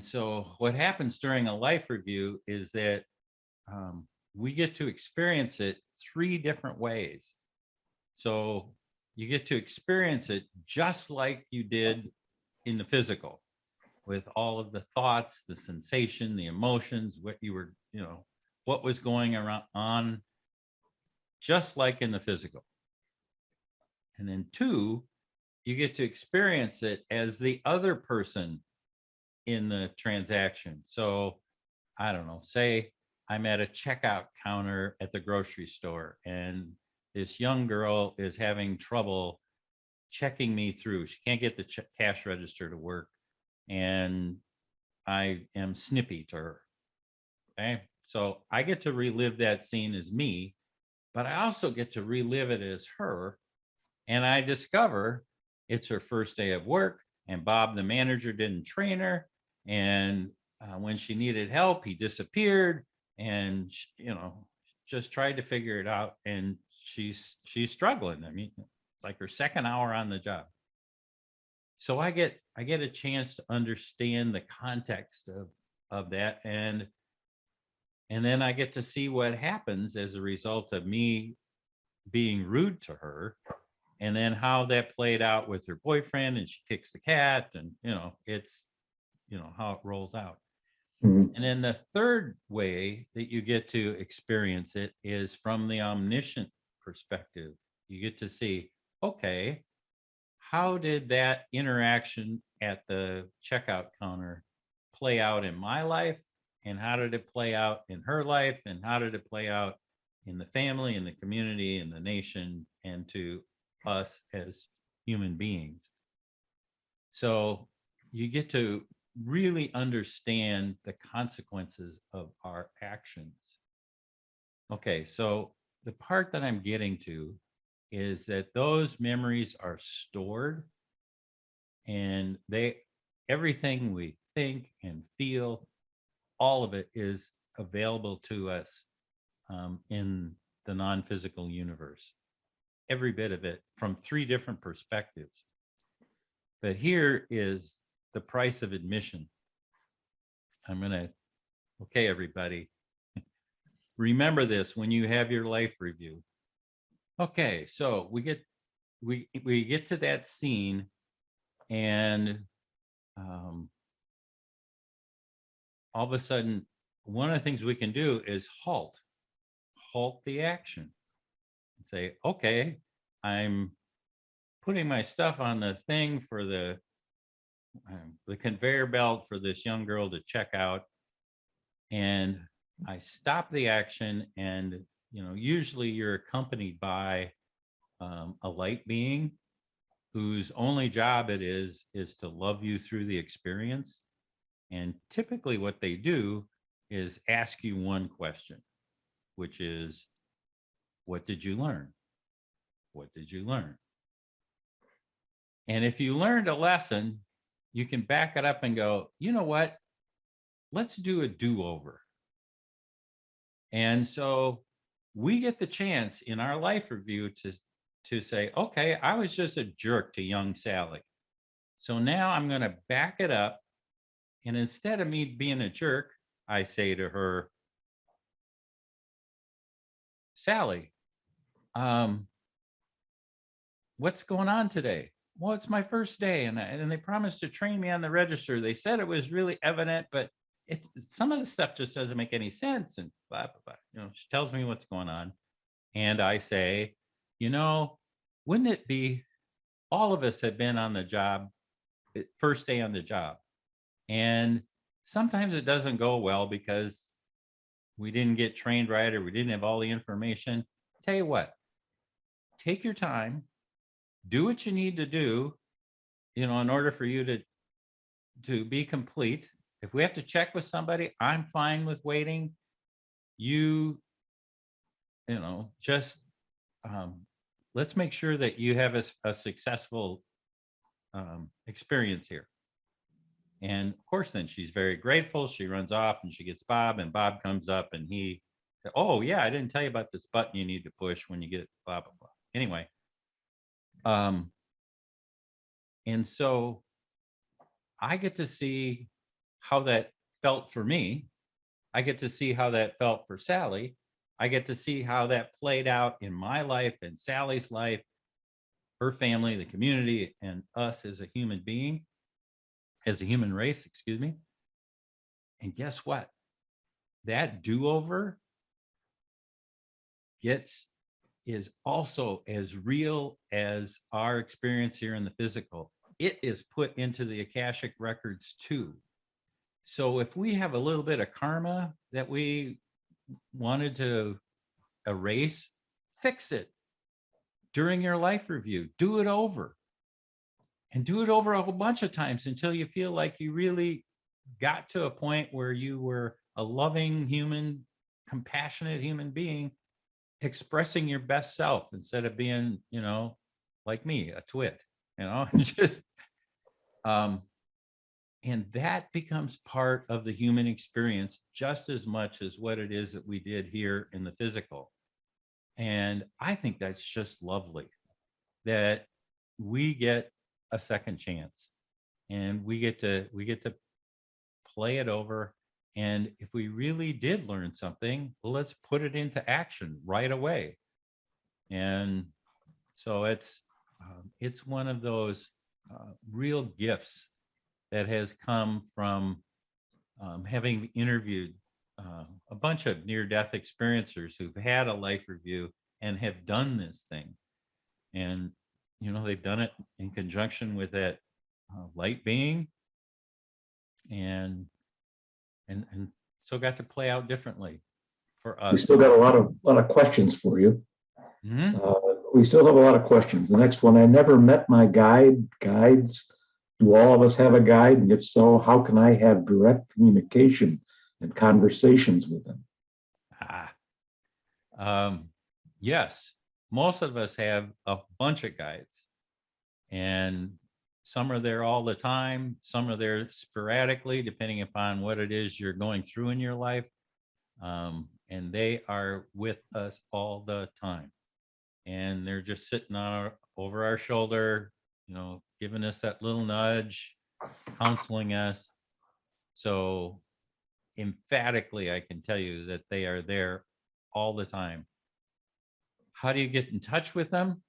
so what happens during a life review is that we get to experience it 3 different ways. So you get to experience it just like you did in the physical, with all of the thoughts, the sensation, the emotions, what you were, what was going on, just like in the physical. And then 2, you get to experience it as the other person in the transaction. So I don't know, say I'm at a checkout counter at the grocery store, and this young girl is having trouble checking me through. She can't get the cash register to work, and I am snippy to her. Okay. So I get to relive that scene as me, but I also get to relive it as her. And I discover it's her first day of work, and Bob, the manager, didn't train her. And when she needed help, he disappeared, and just tried to figure it out. And she's struggling. I mean, it's like her second hour on the job. So I get a chance to understand the context of that, and then I get to see what happens as a result of me being rude to her, and then how that played out with her boyfriend, and she kicks the cat, and it's how it rolls out. Mhm. And then the third way that you get to experience it is from the omniscient perspective. You get to see, okay, how did that interaction at the checkout counter play out in my life? And how did it play out in her life? And how did it play out in the family, in the community, in the nation, and to us as human beings? So you get to really understand the consequences of our actions. Okay, so the part that I'm getting to is that those memories are stored, and everything we think and feel, all of it is available to us in the non-physical universe. Every bit of it from 3 different perspectives. But here is the price of admission. Okay, everybody, remember this when you have your life review. Okay, so we get to that scene, and all of a sudden, one of the things we can do is halt the action and say, okay, I'm putting my stuff on the thing for the conveyor belt for this young girl to check out, and I stop the action. And usually you're accompanied by a light being whose only job it is to love you through the experience. And typically what they do is ask you one question, which is, what did you learn? What did you learn? And if you learned a lesson, you can back it up and go, you know what? Let's do a do-over. And so we get the chance in our life review to say, okay, I was just a jerk to young Sally. So now I'm going to back it up. And instead of me being a jerk, I say to her, Sally, what's going on today? Well, it's my first day, and they promised to train me on the register. They said it was really evident, but some of the stuff just doesn't make any sense. And blah, blah, blah. She tells me what's going on. And I say, wouldn't it be, all of us have been on the job, first day on the job. And sometimes it doesn't go well because we didn't get trained right, or we didn't have all the information. Tell you what, take your time, do what you need to do, in order for you to be complete. If we have to check with somebody, I'm fine with waiting. Just let's make sure that you have a successful experience here. And of course, then she's very grateful. She runs off and she gets Bob, and Bob comes up and he said, oh yeah, I didn't tell you about this button you need to push when you get blah, blah, blah. Anyway. And so I get to see how that felt for me. I get to see how that felt for Sally. I get to see how that played out in my life and Sally's life, her family, the community, and us as a human being, as a human race, excuse me. And guess what? That do-over is also as real as our experience here in the physical. It is put into the Akashic records too. So if we have a little bit of karma that we wanted to erase, fix it during your life review. Do it over, and do it over a whole bunch of times until you feel like you really got to a point where you were a loving human, compassionate human being expressing your best self instead of being, like me, a twit, just, and that becomes part of the human experience just as much as what it is that we did here in the physical. And I think that's just lovely that we get a second chance and we get to play it over. And if we really did learn something, well, let's put it into action right away. And so it's one of those real gifts that has come from having interviewed a bunch of near-death experiencers who've had a life review and have done this thing. And, they've done it in conjunction with that light being, and so got to play out differently for us. We still got a lot of questions for you. Mm-hmm. We still have a lot of questions. The next one, I never met my guides. Do all of us have a guide? And if so, how can I have direct communication and conversations with them? Yes, most of us have a bunch of guides, and some are there all the time. Some are there sporadically, depending upon what it is you're going through in your life. And they are with us all the time. And they're just sitting over our shoulder, giving us that little nudge, counseling us. So emphatically, I can tell you that they are there all the time. How do you get in touch with them?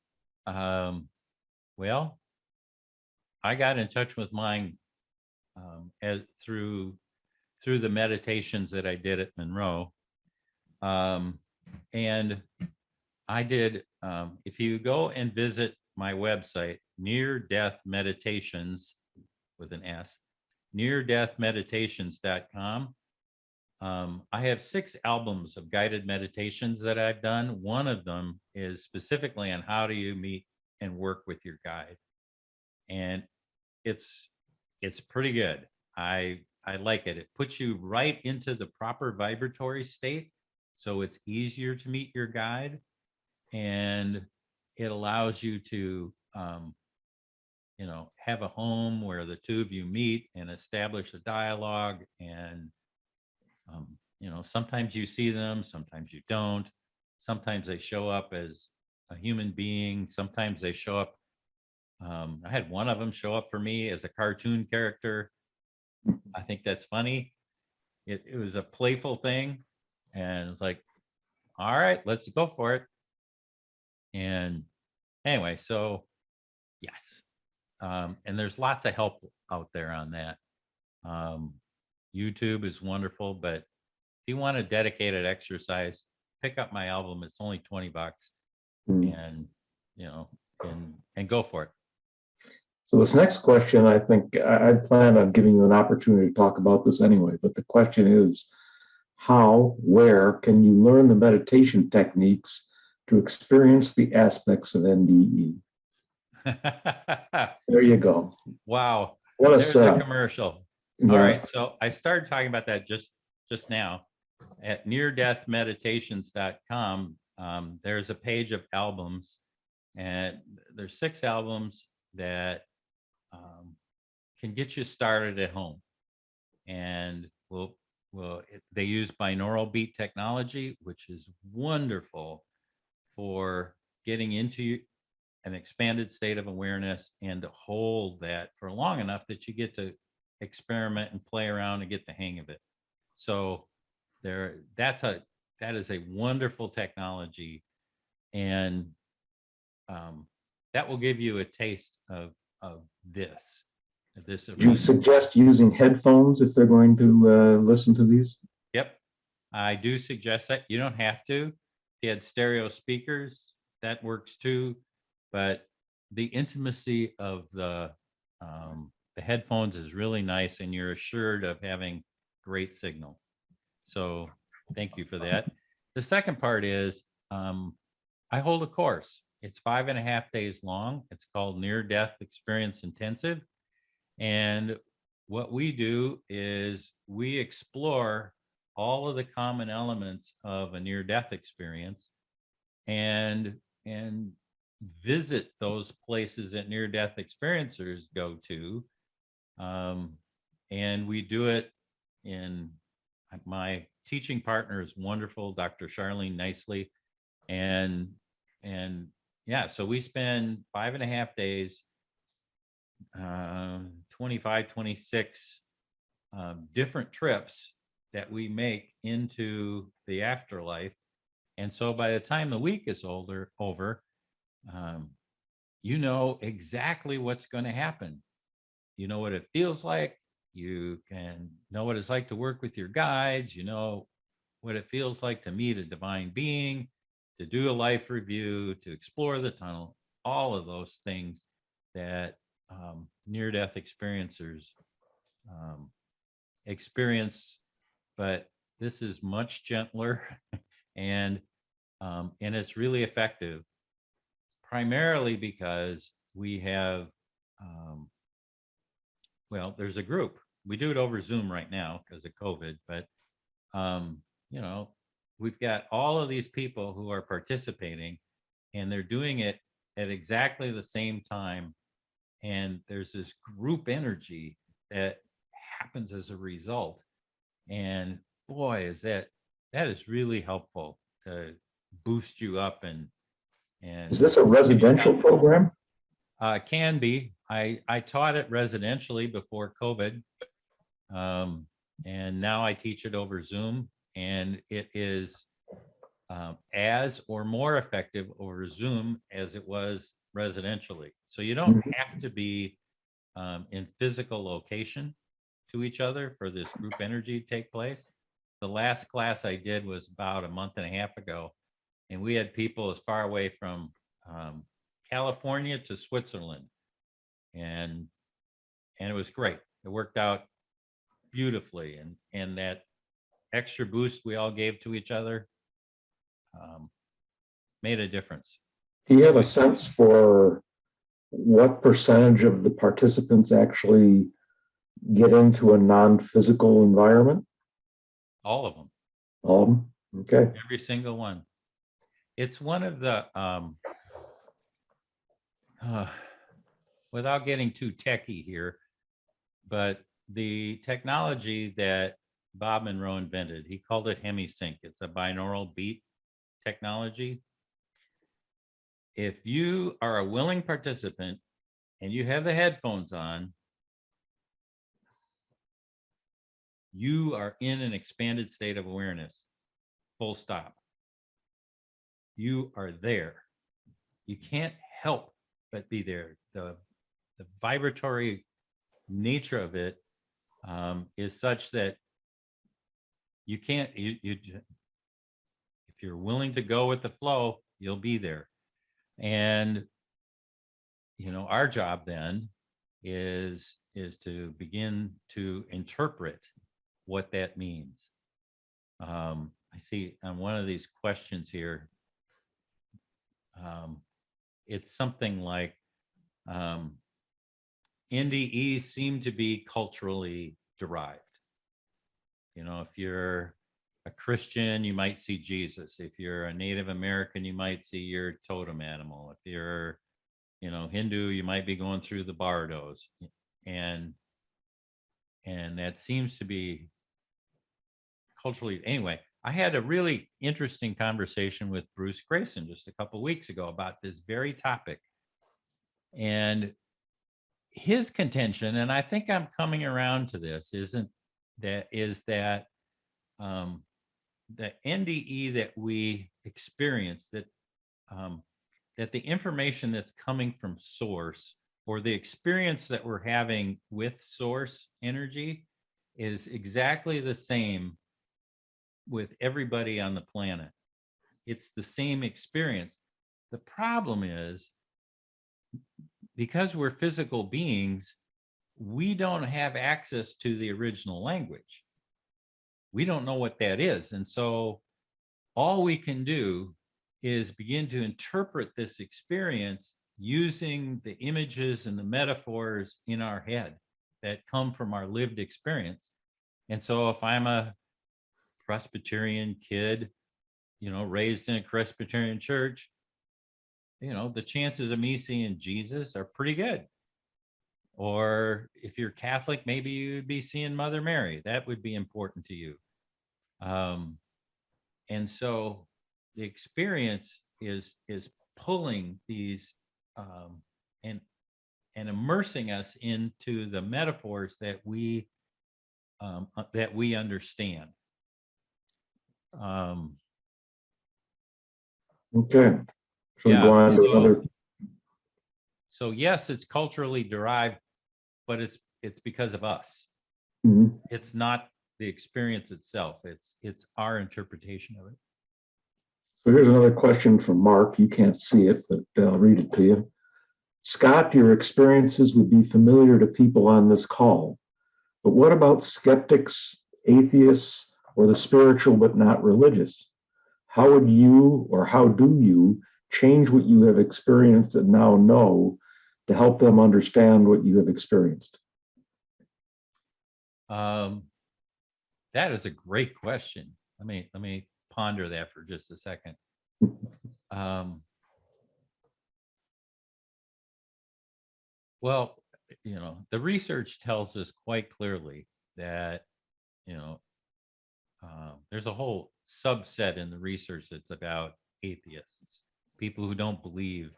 Well, I got in touch with mine through the meditations that I did at Monroe. And I did, if you go and visit my website, Near Death Meditations with an S, neardeathmeditations.com. I have 6 albums of guided meditations that I've done. One of them is specifically on how do you meet and work with your guide. And it's pretty good. I like it. It puts you right into the proper vibratory state. So it's easier to meet your guide. And it allows you to, have a home where the two of you meet and establish a dialogue. And, sometimes you see them, sometimes you don't. Sometimes they show up as a human being. Sometimes they show up. I had one of them show up for me as a cartoon character. I think that's funny. It was a playful thing. And it's like, all right, let's go for it. And anyway, so yes. And there's lots of help out there on that. YouTube is wonderful, but if you want a dedicated exercise, pick up my album. It's only $20 and, and go for it. So this next question, I think I plan on giving you an opportunity to talk about this anyway, but the question is, where can you learn the meditation techniques to experience the aspects of NDE? There you go. Wow. What a There's setup. a commercial. Yeah. All right. So I started talking about that just now at neardeathmeditations.com. There's a page of albums, and there's 6 albums that can get you started at home. And they use binaural beat technology, which is wonderful for getting into an expanded state of awareness and to hold that for long enough that you get to experiment and play around and get the hang of it. So that is a wonderful technology, and that will give you a taste of this. Do you suggest using headphones if they're going to listen to these? Yep, I do suggest that. You don't have to. If you had stereo speakers, that works too. But the intimacy of the headphones is really nice, and you're assured of having great signal. So thank you for that. The second part is I hold a course. It's 5.5 days long. It's called Near Death Experience Intensive. And what we do is we explore all of the common elements of a near-death experience and visit those places that near-death experiencers go to. And we do it in, my teaching partner is wonderful, Dr. Charlene Nicely. And yeah, so we spend 5.5 days, 25, 26 different trips that we make into the afterlife. And so by the time the week is over, you know exactly what's going to happen. You know what it feels like. You can know what it's like to work with your guides. You know what it feels like to meet a divine being, to do a life review, to explore the tunnel, all of those things that near-death experiencers experience. But this is much gentler and it's really effective, primarily because we have, well, there's a group. We do it over Zoom right now because of COVID, but you know, we've got all of these people who are participating, and they're doing it at exactly the same time. And there's this group energy that happens as a result. And boy, that is really helpful to boost you up. And Is this a residential program? Can be. I taught it residentially before COVID. And now I teach it over Zoom, and it is as or more effective over Zoom as it was residentially. So you don't have to be in physical location to each other for this group energy to take place. The last class I did was about a month and a half ago, and we had people as far away from California to Switzerland, and it was great. It worked out beautifully, and that extra boost we all gave to each other made a difference. Do you have a sense for what percentage of the participants actually get into a non-physical environment? All of them. All of them? Okay. Every single one. It's one of the, without getting too techie here, but the technology that Bob Monroe invented, he called it hemisync. It's a binaural beat technology. If you are a willing participant and you have the headphones on, you are in an expanded state of awareness, full stop. You are there. You can't help but be there. The vibratory nature of it is such that you can't, if you're willing to go with the flow, you'll be there. And, you know, our job then is to begin to interpret what that means. I see on one of these questions here, it's something like NDEs seem to be culturally derived. You know, if you're a Christian, you might see Jesus. If you're a Native American, you might see your totem animal. If you're, you know, Hindu, you might be going through the bardos. And that seems to be culturally. Anyway, I had a really interesting conversation with Bruce Grayson just a couple of weeks ago about this very topic. And his contention, and I think I'm coming around to this, is that the NDE that we experience, that the information that's coming from source, or the experience that we're having with source energy, is exactly the same with everybody on the planet. It's the same experience. The problem is, because we're physical beings, we don't have access to the original language. We don't know what that is. And so all we can do is begin to interpret this experience using the images and the metaphors in our head that come from our lived experience. And so if I'm a Presbyterian kid, raised in a Presbyterian church, the chances of me seeing Jesus are pretty good. Or if you're Catholic, maybe you'd be seeing Mother Mary. That would be important to you. And so the experience is pulling these and immersing us into the metaphors that we understand. Okay. So we go on to another. So yes, it's culturally derived, but it's because of us. Mhm. It's not the experience itself. It's our interpretation of it. So here's another question from Mark. You can't see it, but I'll read it to you. Scott, your experiences would be familiar to people on this call, but what about skeptics, atheists, or the spiritual but not religious? How would you, or how do you, change what you have experienced and now know to help them understand what you have experienced? That is a great question. Let me ponder that for just a second. Well, the research tells us quite clearly that, there's a whole subset in the research that's about atheists, people who don't believe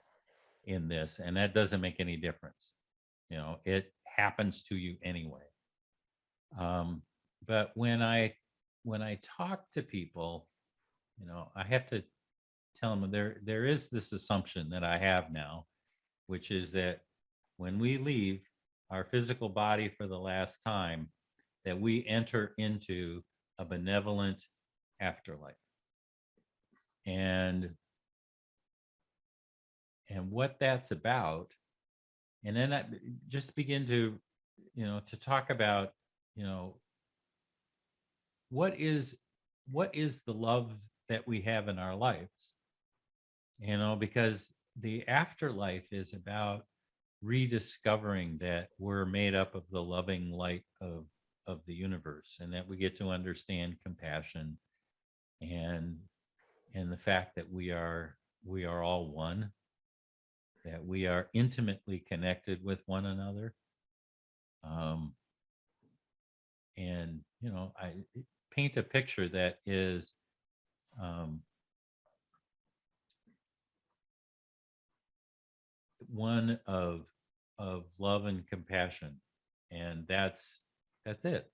in this, and that doesn't make any difference. It happens to you anyway. But when I talk to people, I have to tell them there is this assumption that I have now, which is that when we leave our physical body for the last time, that we enter into a benevolent afterlife. And what that's about, and then I just begin to, to talk about, what is the love that we have in our lives, because the afterlife is about rediscovering that we're made up of the loving light of the universe, and that we get to understand compassion and the fact that we are all one, that we are intimately connected with one another. And I paint a picture that is one of love and compassion, and that's it.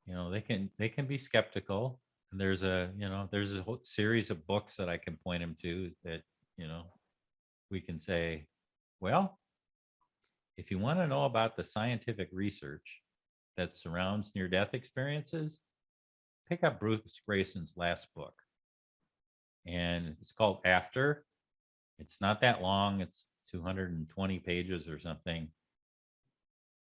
They can be skeptical, and there's a whole series of books that I can point them to that we can say, well, if you want to know about the scientific research that surrounds near-death experiences, pick up Bruce Grayson's last book, and it's called After. It's not that long. It's 220 pages or something.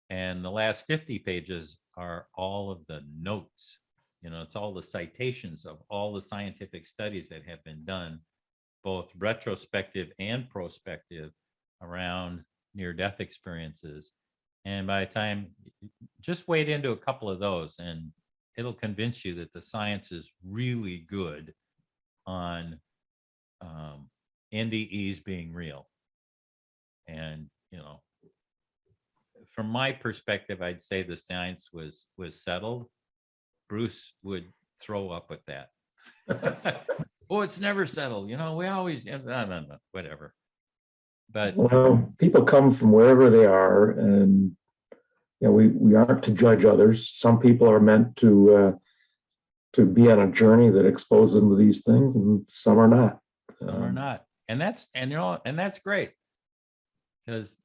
And the last 50 pages are all of the notes. It's all the citations of all the scientific studies that have been done, both retrospective and prospective, around near-death experiences. And by the time, just wade into a couple of those, and it'll convince you that the science is really good on NDEs being real. And from my perspective, I'd say the science was settled. Bruce would throw up with that. Oh, it's never settled. We always, no, whatever. But well, people come from wherever they are, and we aren't to judge others. Some people are meant to be on a journey that exposes them to these things, and some are not. Some are not, and that's great, because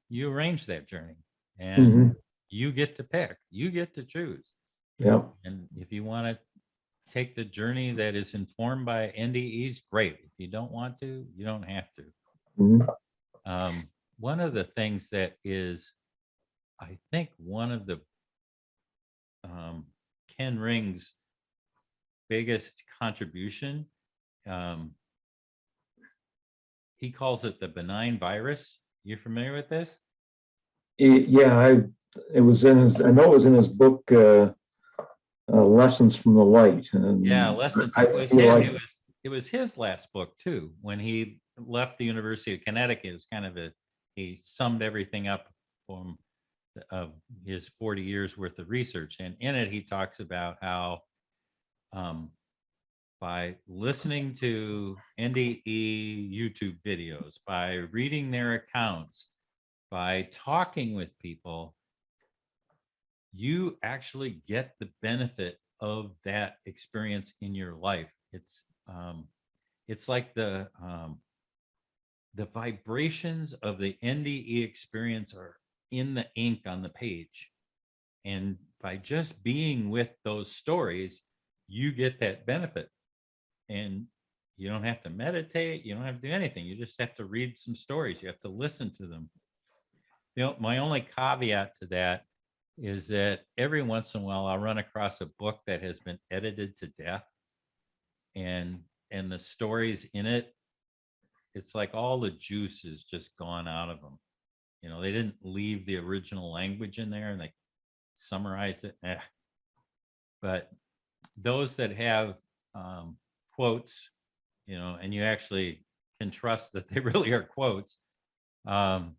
you arrange that journey, and you get to pick, you get to choose. Yeah. And if you want to take the journey that is informed by NDEs, great. If you don't want to, you don't have to. One of the things that is, I think, one of the Ken Ring's biggest contribution, he calls it the benign virus. You familiar with this? Yeah, it was in his. I know it was in his book. Lessons from the Light. And Yeah, lessons. I It was feel him. like, It was his last book too. When he left the University of Connecticut, it was kind of he summed everything up from of his 40 years worth of research, and in it he talks about how by listening to NDE YouTube videos, by reading their accounts, by talking with people, you actually get the benefit of that experience in your life. It's like the vibrations of the NDE experience are in the ink on the page. And by just being with those stories, you get that benefit. And you don't have to meditate. You don't have to do anything. You just have to read some stories. You have to listen to them. You know, my only caveat to that is that every once in a while I'll run across a book that has been edited to death, and the stories in it, it's like all the juice is just gone out of them. You know, they didn't leave the original language in there and they summarized it. But those that have quotes, you know, and you actually can trust that they really are quotes, are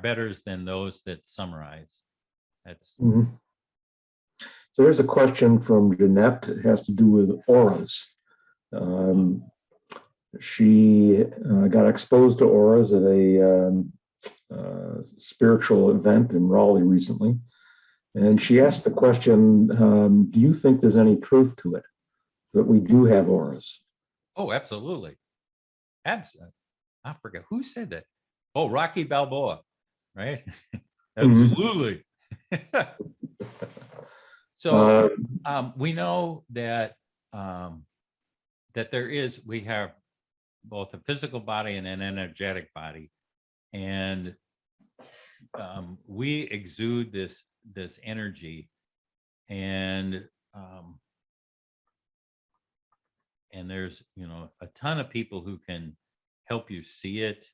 better than those that summarize. That's So here's a question from Jeanette. It has to do with auras. She got exposed to auras at a spiritual event in Raleigh recently. And she asked the question, do you think there's any truth to it, that we do have auras? Oh, absolutely. Absolutely. I forget who said that. Oh, Rocky Balboa, right? Absolutely. So we know that we have both a physical body and an energetic body, and we exude this energy, and there's, you know, a ton of people who can help you see it,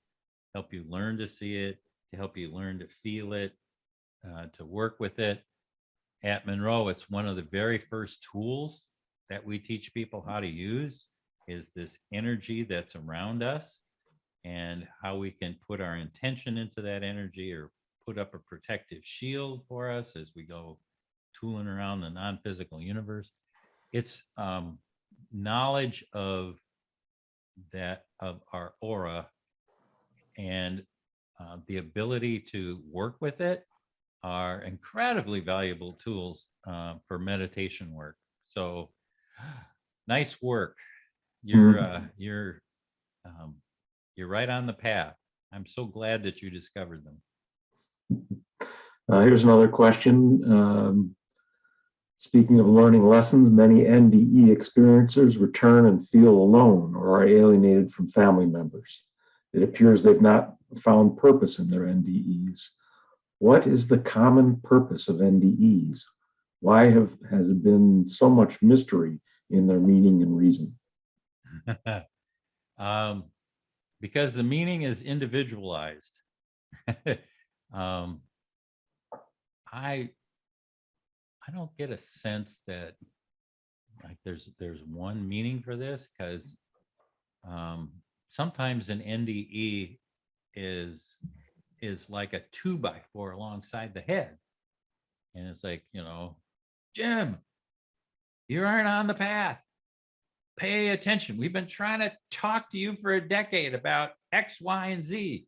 help you learn to see it, to help you learn to feel it, to work with it. At Monroe, it's one of the very first tools that we teach people how to use, is this energy that's around us, and how we can put our intention into that energy, or put up a protective shield for us as we go tooling around the non-physical universe. It's knowledge of our aura, and the ability to work with it are incredibly valuable tools for meditation work. So nice work. You're right on the path. I'm so glad that you discovered them. Here's another question. Speaking of learning lessons, many NDE experiencers return and feel alone or are alienated from family members. It appears they've not found purpose in their NDEs. What is the common purpose of NDEs? Why has it been so much mystery in their meaning and reason? Because the meaning is individualized. I don't get a sense that like there's one meaning for this, because sometimes an NDE is like a 2x4 alongside the head, and it's like, you know, Jim, you aren't on the path. Pay attention. We've been trying to talk to you for a decade about X, Y, and Z.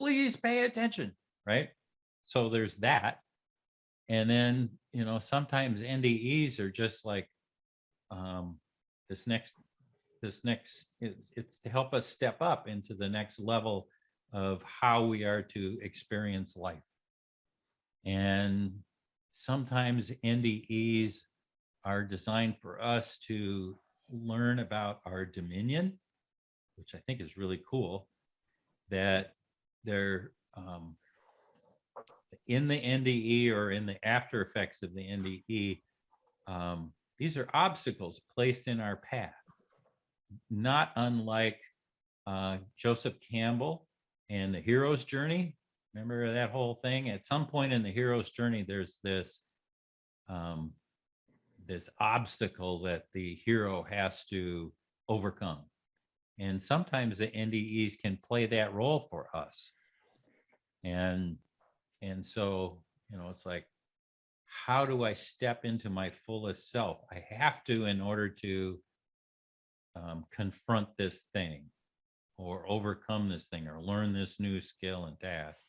Please pay attention, right? So there's that. And then, you know, sometimes NDEs are just like this next, it's to help us step up into the next level of how we are to experience life. And sometimes NDEs are designed for us to learn about our dominion, which I think is really cool, that they're in the NDE or in the after effects of the NDE. These are obstacles placed in our path, not unlike Joseph Campbell and the hero's journey. Remember that whole thing? At some point in the hero's journey, there's this this obstacle that the hero has to overcome. And sometimes the NDEs can play that role for us. And so, it's like, how do I step into my fullest self? I have to, in order to confront this thing or overcome this thing or learn this new skill and task.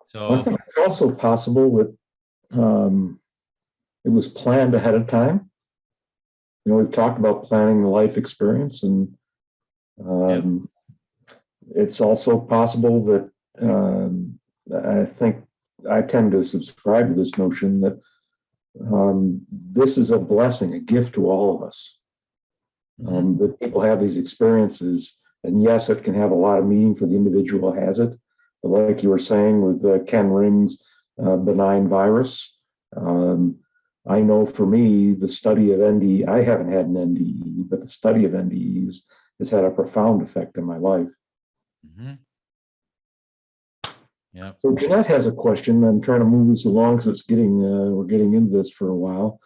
I So think it's also possible that it was planned ahead of time. We've talked about planning the life experience, and it's also possible that I think I tend to subscribe to this notion that this is a blessing, a gift to all of us. That people have these experiences, and yes, it can have a lot of meaning for the individual who has it. But like you were saying with Ken Ring's benign virus, I know for me, the study of NDE, I haven't had an NDE, but the study of NDEs has had a profound effect in my life. Yeah. So Jeanette has a question. I'm trying to move this along because it's we're getting into this for a while.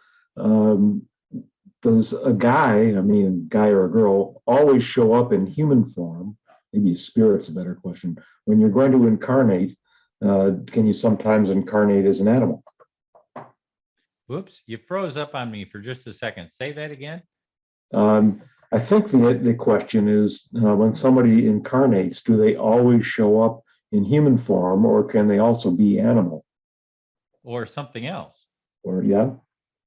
Does a guy or a girl, always show up in human form? Maybe spirit's a better question. When you're going to incarnate, can you sometimes incarnate as an animal? Whoops, you froze up on me for just a second. Say that again. I think the question is, when somebody incarnates, do they always show up in human form, or can they also be animal? Or something else. Or, yeah.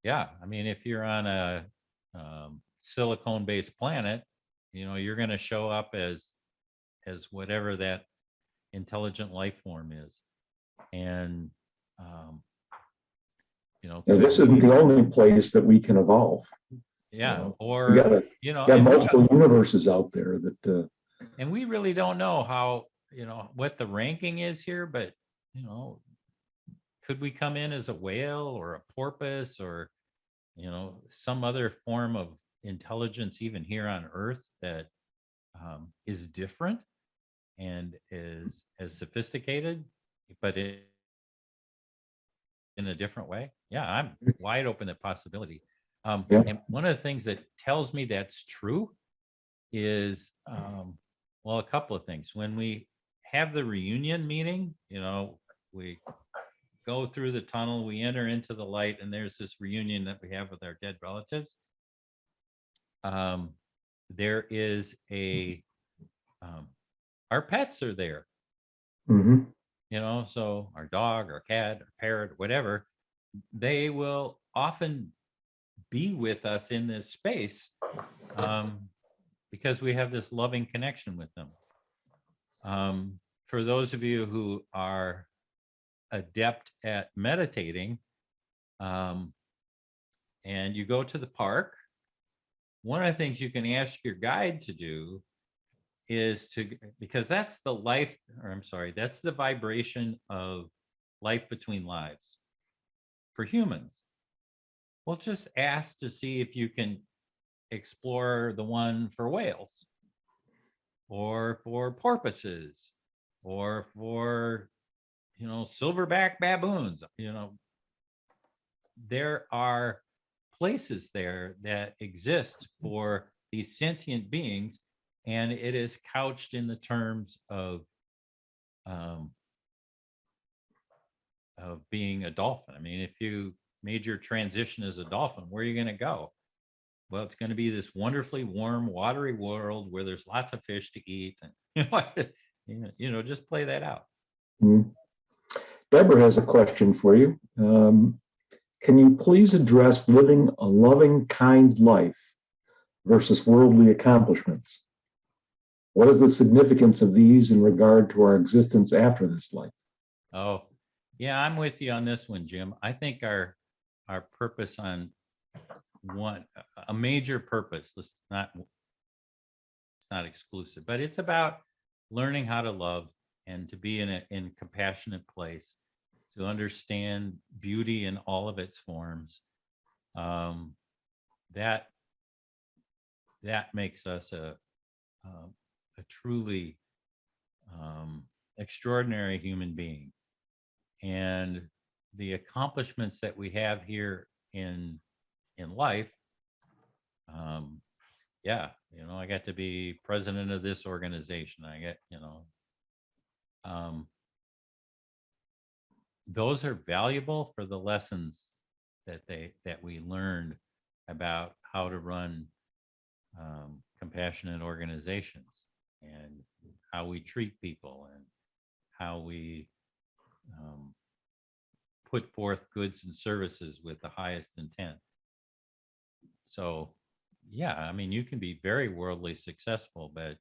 Yeah, if you're on a silicone-based planet, you're going to show up as whatever that intelligent life form is. And this isn't the only place that we can evolve. Yeah, or got multiple universes out there that and we really don't know how, what the ranking is here, but could we come in as a whale or a porpoise or some other form of intelligence even here on Earth that is different and is as sophisticated, but in a different way? Yeah, I'm wide open to possibility. And one of the things that tells me that's true is, well, a couple of things. When we have the reunion meeting, we go through the tunnel, we enter into the light, and there's this reunion that we have with our dead relatives. There is our pets are there. So our dog, our cat, our parrot, whatever, they will often be with us in this space because we have this loving connection with them. For those of you who are adept at meditating, and you go to the park, one of the things you can ask your guide to do is because that's the that's the vibration of life between lives for humans. Well, just ask to see if you can explore the one for whales or for porpoises or for, silverback baboons. There are places there that exist for these sentient beings, and it is couched in the terms of being a dolphin. If you made your transition as a dolphin, where are you going to go? Well, it's going to be this wonderfully warm, watery world where there's lots of fish to eat, and just play that out. Deborah has a question for you. Can you please address living a loving, kind life versus worldly accomplishments? What is the significance of these in regard to our existence after this life? Oh, yeah, I'm with you on this one, Jim. I think our purpose on a major purpose, it's not exclusive, but it's about learning how to love and to be in a compassionate place, to understand beauty in all of its forms. That makes us a truly extraordinary human being. And the accomplishments that we have here in in life. Yeah, you know, I got to be president of this organization. I get, you know, those are valuable for the lessons that we learned about how to run compassionate organizations and how we treat people and how we put forth goods and services with the highest intent. So, yeah, I mean, you can be very worldly successful, but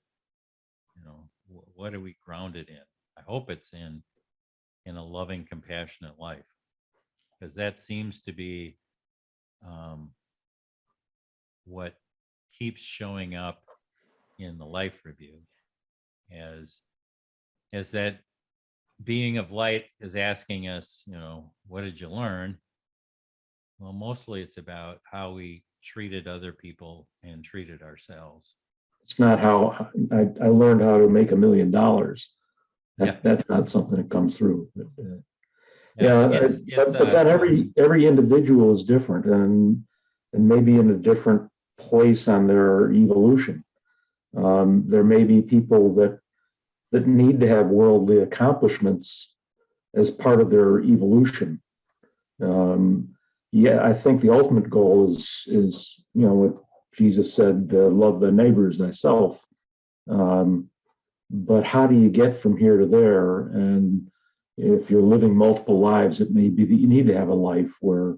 you know, what are we grounded in? I hope it's in a loving, compassionate life, because that seems to be what keeps showing up in the life review as that being of light is asking us, you know, what did you learn? Well, mostly it's about how we treated other people and treated ourselves. It's not how I learned how to make $1 million. That's not something that comes through. But then every individual is different and maybe in a different place on their evolution. There may be people that need to have worldly accomplishments as part of their evolution. I think the ultimate goal is you know what Jesus said, love the neighbor as thyself. But how do you get from here to there? And if you're living multiple lives, it may be that you need to have a life where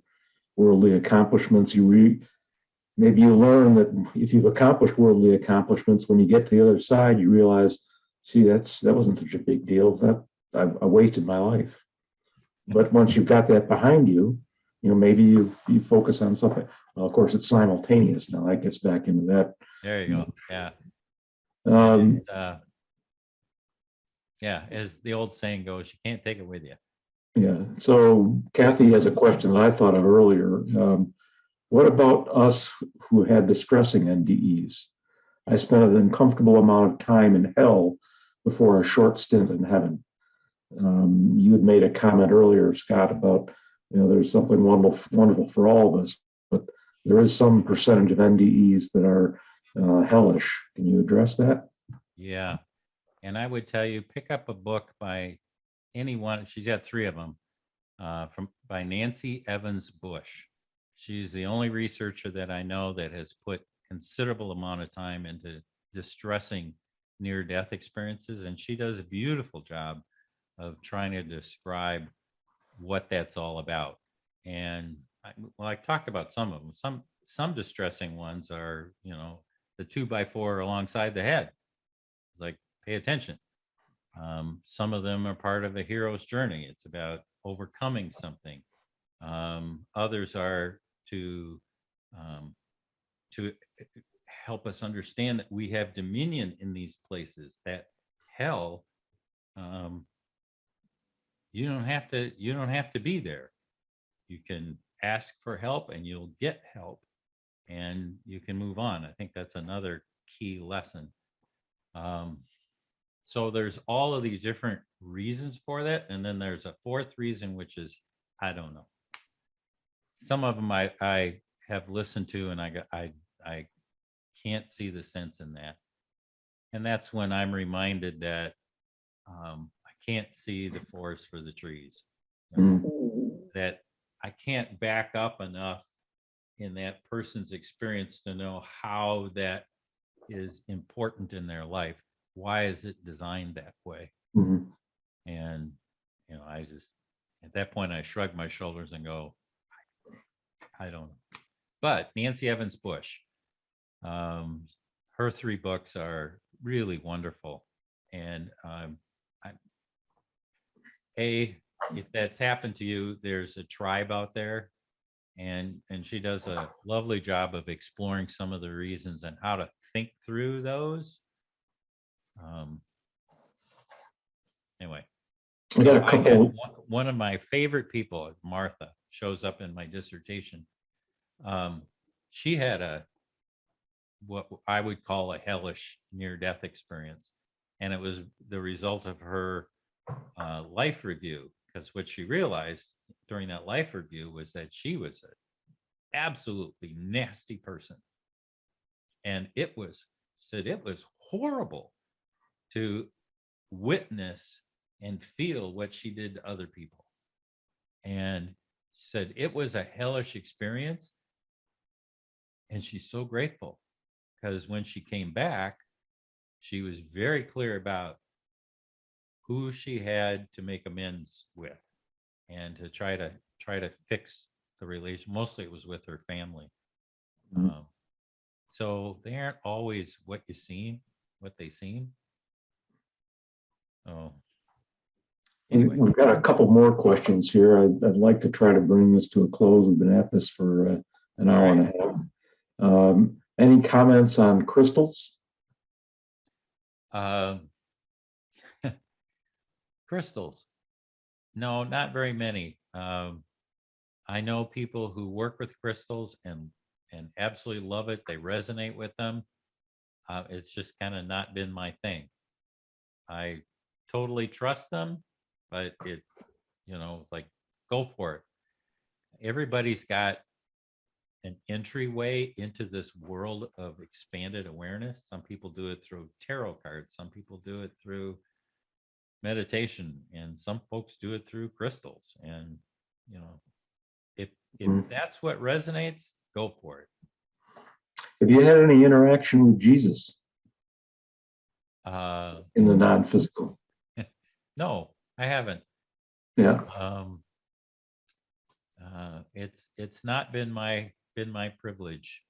worldly accomplishments, maybe you learn that if you've accomplished worldly accomplishments, when you get to the other side, you realize, see, that wasn't such a big deal. That I wasted my life. But once you've got that behind you, you know, maybe you focus on something. Well, of course, it's simultaneous. Now that gets back into that. There you go. Yeah. Yeah, as the old saying goes, you can't take it with you. Yeah. So Kathy has a question that I thought of earlier. What about us who had distressing NDEs? I spent an uncomfortable amount of time in hell before a short stint in heaven. You had made a comment earlier, Scott, about, you know, there's something wonderful for all of us, but there is some percentage of NDEs that are hellish. Can you address that? Yeah. And I would tell you, pick up a book by anyone. She's got 3 of them by Nancy Evans Bush. She's the only researcher that I know that has put considerable amount of time into distressing near-death experiences. And she does a beautiful job of trying to describe what that's all about. And I talked about some of them. Some distressing ones are, you know, the 2x4 alongside the head. It's like, pay attention. Some of them are part of a hero's journey. It's about overcoming something. Others are to help us understand that we have dominion in these places. That hell, you don't have to be there. You can ask for help and you'll get help, and you can move on. I think that's another key lesson. So there's all of these different reasons for that. And then there's a 4th reason, which is, I don't know. Some of them I have listened to and I can't see the sense in that. And that's when I'm reminded that I can't see the forest for the trees. That I can't back up enough in that person's experience to know how that is important in their life. Why is it designed that way? Mm-hmm. And, you know, I just, at that point, I shrug my shoulders and go, I don't know. But Nancy Evans Bush, her 3 books are really wonderful. And if that's happened to you, there's a tribe out there, and she does a lovely job of exploring some of the reasons and how to think through those. Anyway, I got a couple. One of my favorite people, Martha, shows up in my dissertation. She had what I would call a hellish near-death experience, and it was the result of her life review. Because what she realized during that life review was that she was absolutely nasty person. And it was horrible to witness and feel what she did to other people. And said it was a hellish experience. And she's so grateful because when she came back, she was very clear about who she had to make amends with and to try to fix the relation. Mostly it was with her family. So they aren't always what they seem. Oh, anyway. We've got a couple more questions here. I'd like to try to bring this to a close. We've been at this for an hour and a half. Any comments on crystals? Crystals. No, not very many. I know people who work with crystals and absolutely love it. They resonate with them. It's just kind of not been my thing. I totally trust them, but it, like, go for it. Everybody's got an entryway into this world of expanded awareness. Some people do it through tarot cards. Some people do it through meditation, and some folks do it through crystals. And if that's what resonates, go for it. Have you had any interaction with Jesus in the non-physical? No, I haven't. Yeah. It's not been my privilege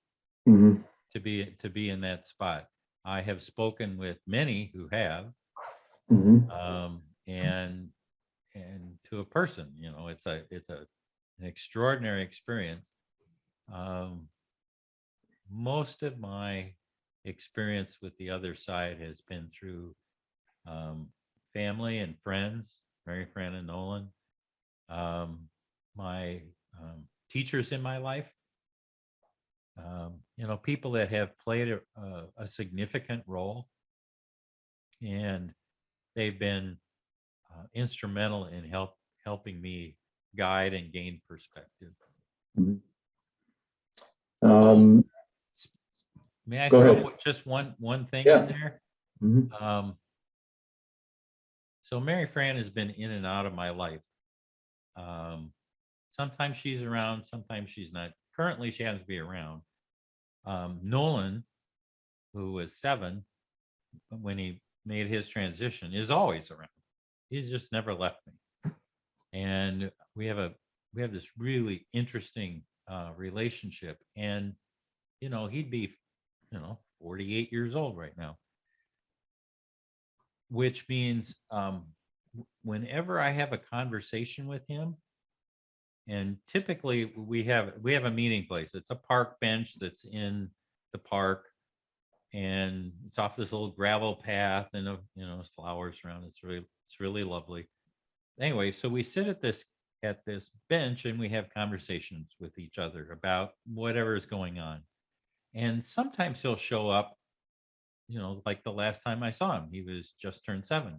to be in that spot. I have spoken with many who have, and to a person, it's an extraordinary experience. Most of my experience with the other side has been through family and friends, Mary, Fran, and Nolan, my teachers in my life, people that have played a significant role, and they've been instrumental in helping me guide and gain perspective. May I throw just one thing in there? So Mary Fran has been in and out of my life. Sometimes she's around, sometimes she's not. Currently, she happens to be around. Nolan, who was 7 when he made his transition, is always around. He's just never left me. And we have this really interesting relationship. And he'd be 48 years old right now, which means whenever I have a conversation with him, and typically we have a meeting place. It's a park bench that's in the park, and it's off this little gravel path, and there's flowers around. It's really lovely. Anyway, so we sit at this bench and we have conversations with each other about whatever is going on. And sometimes he'll show up, like the last time I saw him, he was just turned 7.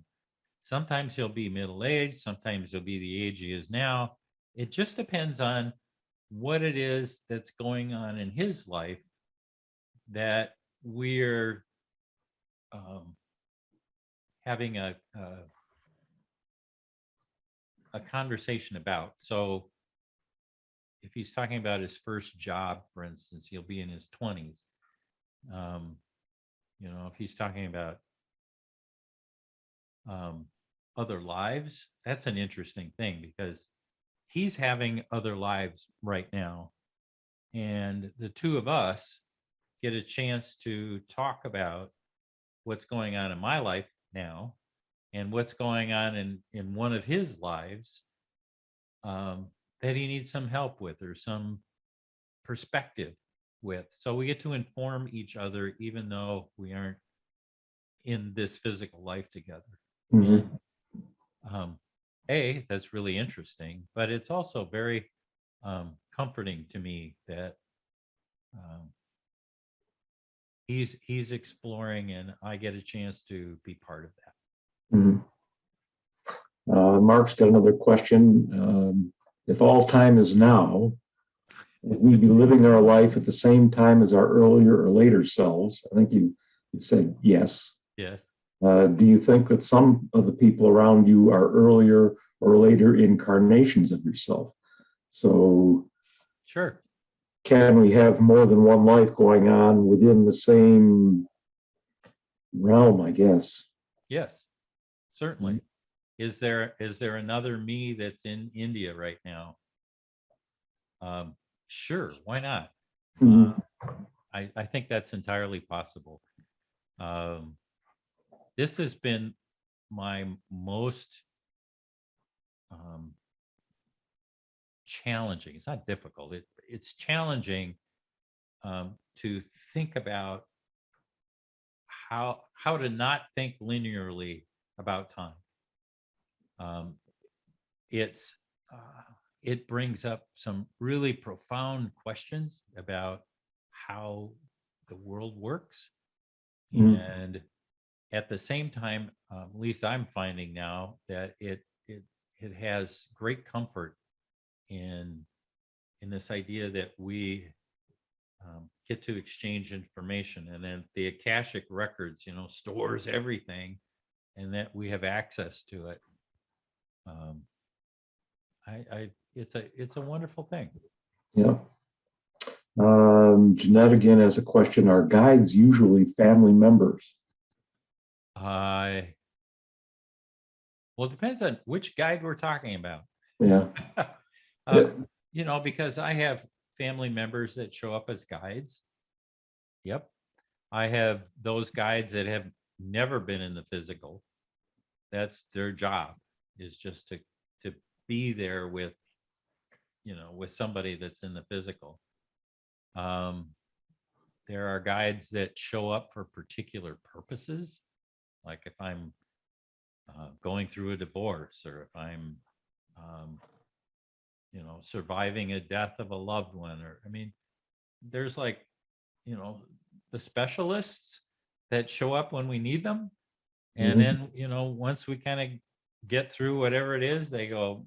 Sometimes he'll be middle-aged, sometimes he'll be the age he is now. It just depends on what it is that's going on in his life that we're having a conversation about. So if he's talking about his first job, for instance, he'll be in his 20s. If he's talking about other lives, that's an interesting thing, because he's having other lives right now. And the two of us get a chance to talk about what's going on in my life now and what's going on in one of his lives that he needs some help with or some perspective with. So we get to inform each other, even though we aren't in this physical life together. And, that's really interesting, but it's also very comforting to me that he's exploring and I get a chance to be part of that. Mark's got another question. If all time is now, Would we be living our life at the same time as our earlier or later selves? I think you've said yes. Yes. Do you think that some of the people around you are earlier or later incarnations of yourself? So Sure. can we have more than one life going on within the same realm, I guess? Yes, certainly. Is there another me that's in India right now? Sure, why not? I think that's entirely possible. This has been my most challenging. It's not difficult. It's challenging to think about how to not think linearly about time. It brings up some really profound questions about how the world works, and at the same time, at least I'm finding now that it has great comfort in this idea that we get to exchange information, and then the Akashic records, stores everything, and that we have access to it. It's a wonderful thing. Yeah. Jeanette again has a question. Are guides usually family members? Well, it depends on which guide we're talking about. Yeah. Because I have family members that show up as guides. Yep. I have those guides that have never been in the physical. That's their job, is just to be there with somebody that's in the physical. There are guides that show up for particular purposes, like if I'm going through a divorce, or if I'm surviving a death of a loved one, or there's the specialists that show up when we need them, and then once we kind of get through whatever it is, they go,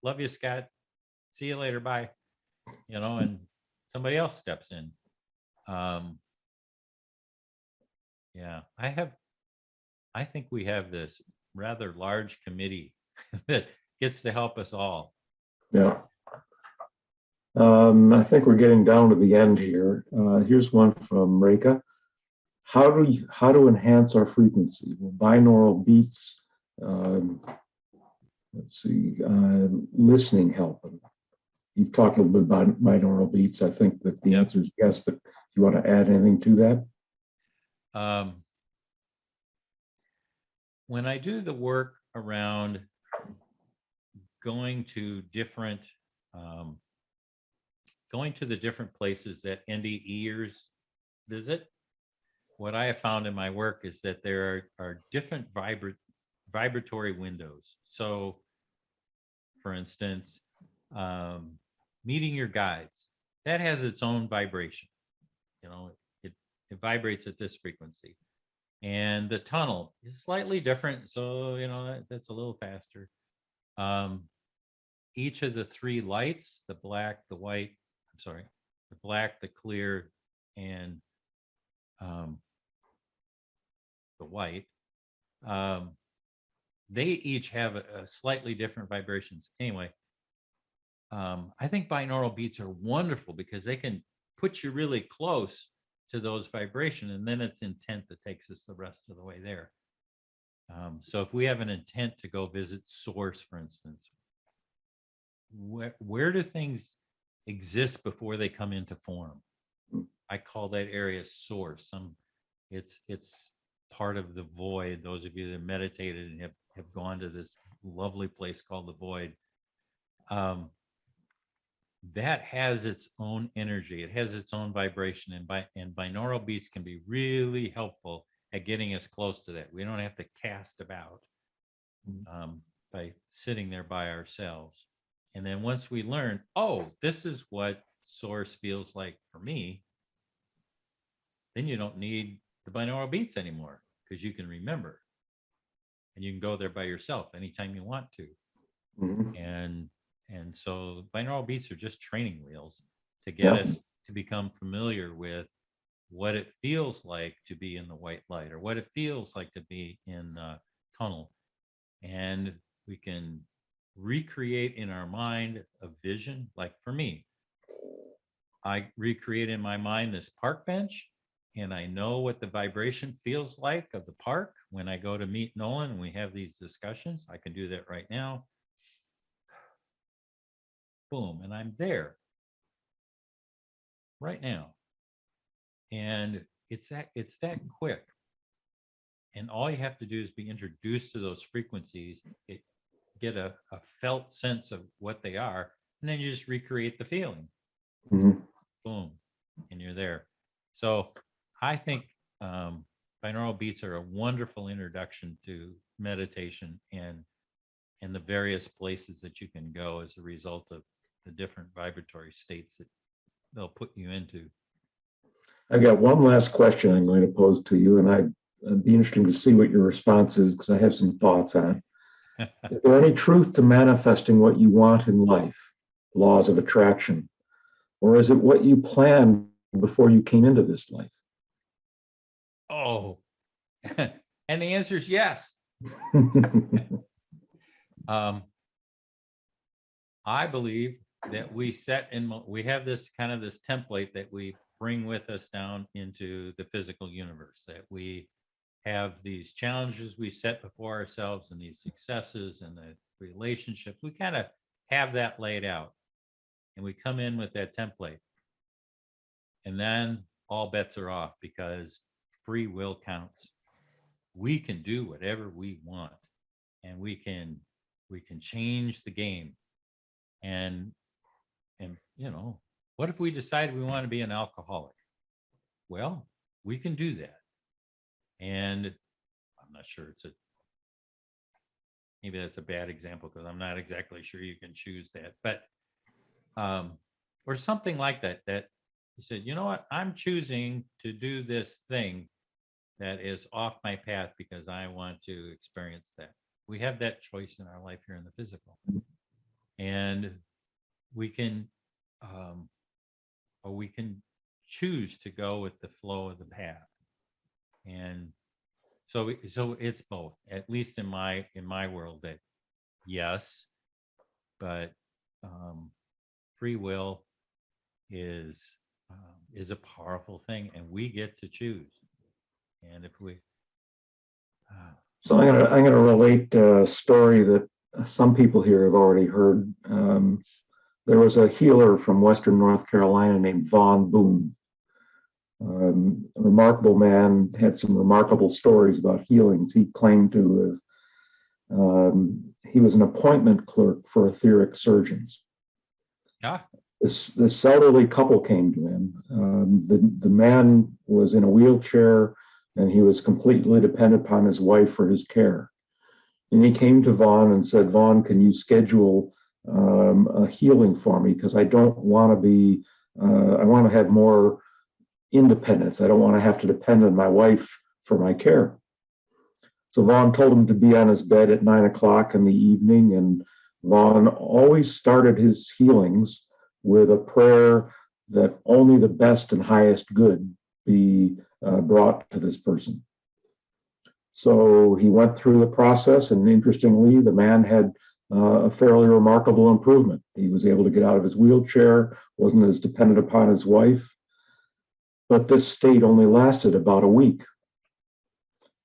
love you, Scott, see you later, bye, and somebody else steps in. Yeah, I think we have this rather large committee that gets to help us all. Yeah. I think we're getting down to the end here. Here's one from Reka. How to enhance our frequency? Well, binaural beats. Let's see. Listening help. You've talked a little bit about binaural beats. I think that the answer is yes, but if you want to add anything to that? When I do the work around going to the different places that NDErs visit, what I have found in my work is that there are different vibratory windows. So, for instance, meeting your guides, that has its own vibration. It vibrates at this frequency. And the tunnel is slightly different, so that's a little faster. Each of the three lights, the black, the white, the black, the clear, and the white, they each have a slightly different vibrations. Anyway, I think binaural beats are wonderful because they can put you really close to those vibrations, and then it's intent that takes us the rest of the way there. So if we have an intent to go visit source, for instance, where do things exist before they come into form? I call that area source. It's part of the void. Those of you that meditated and have gone to this lovely place called the void, that has its own energy. It has its own vibration, and binaural beats can be really helpful at getting us close to that. We don't have to cast about by sitting there by ourselves. And then once we learn, oh, this is what source feels like for me, then you don't need the binaural beats anymore, because you can remember, and you can go there by yourself anytime you want to. And so binaural beats are just training wheels. to get us to become familiar with what it feels like to be in the white light, or what it feels like to be in the tunnel. And we can recreate in our mind a vision. Like for me, I recreate in my mind this park bench, and I know what the vibration feels like of the park when I go to meet Nolan and we have these discussions. I can do that right now. Boom, and I'm there right now. And it's that quick. And all you have to do is be introduced to those frequencies, get a felt sense of what they are, and then you just recreate the feeling. Mm-hmm. Boom, and you're there. So I think binaural beats are a wonderful introduction to meditation and the various places that you can go as a result of the different vibratory states that they'll put you into. I've got one last question I'm going to pose to you, and it'd be interesting to see what your response is, because I have some thoughts on it. Is there any truth to manifesting what you want in life, laws of attraction, or is it what you planned before you came into this life? Oh, and the answer is yes. I believe that we have this kind of this template that we bring with us down into the physical universe, that we have these challenges we set before ourselves and these successes and the relationships. We kind of have that laid out, and we come in with that template, and then all bets are off, because free will counts. We can do whatever we want, and we can change the game. And you know, what if we decide we want to be an alcoholic? Well, we can do that. And I'm not sure maybe that's a bad example, because I'm not exactly sure you can choose that, but or something like that you said, you know what, I'm choosing to do this thing that is off my path because I want to experience that. We have that choice in our life here in the physical, and we can or we can choose to go with the flow of the path. And so it's both, at least in my world, that yes, but free will is a powerful thing, and we get to choose. And if we So I'm gonna relate a story that some people here have already heard. There was a healer from Western North Carolina named Vaughn Boone. A remarkable man, had some remarkable stories about healings. He claimed to have, he was an appointment clerk for etheric surgeons. yeah, This elderly couple came to him. The man was in a wheelchair, and he was completely dependent upon his wife for his care. And he came to Vaughn and said, Vaughn, can you schedule a healing for me? Because I don't want to be, I want to have more independence. I don't want to have to depend on my wife for my care. So Vaughn told him to be on his bed at 9 o'clock in the evening. And Vaughn always started his healings with a prayer that only the best and highest good be brought to this person. So he went through the process, and interestingly, the man had a fairly remarkable improvement. He was able to get out of his wheelchair, wasn't as dependent upon his wife, but this state only lasted about a week.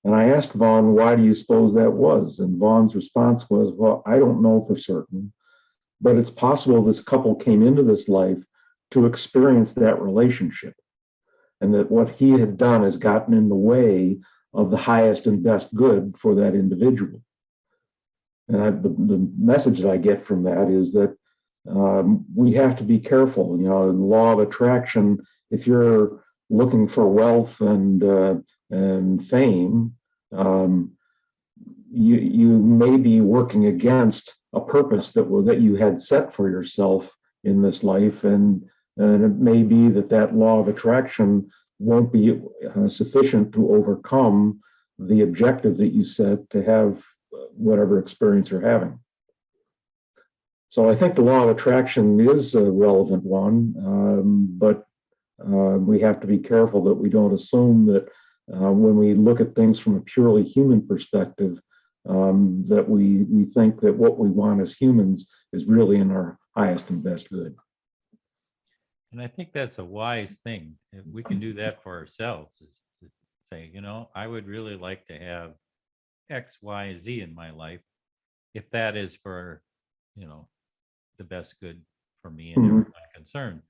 And I asked Vaughn, why do you suppose that was? And Vaughn's response was, well, I don't know for certain, but it's possible this couple came into this life to experience that relationship, and that what he had done has gotten in the way of the highest and best good for that individual. And the message that I get from that is that we have to be careful. You know, in the law of attraction, if you're looking for wealth and fame, you may be working against a purpose that you had set for yourself in this life, and it may be that law of attraction won't be sufficient to overcome the objective that you set to have whatever experience you're having. So I think the law of attraction is a relevant one, but we have to be careful that we don't assume that when we look at things from a purely human perspective, that we think that what we want as humans is really in our highest and best good. And I think that's a wise thing. If we can do that for ourselves, is to say, you know, I would really like to have X, Y, Z in my life, if that is for, you know, the best good for me and everyone concerned.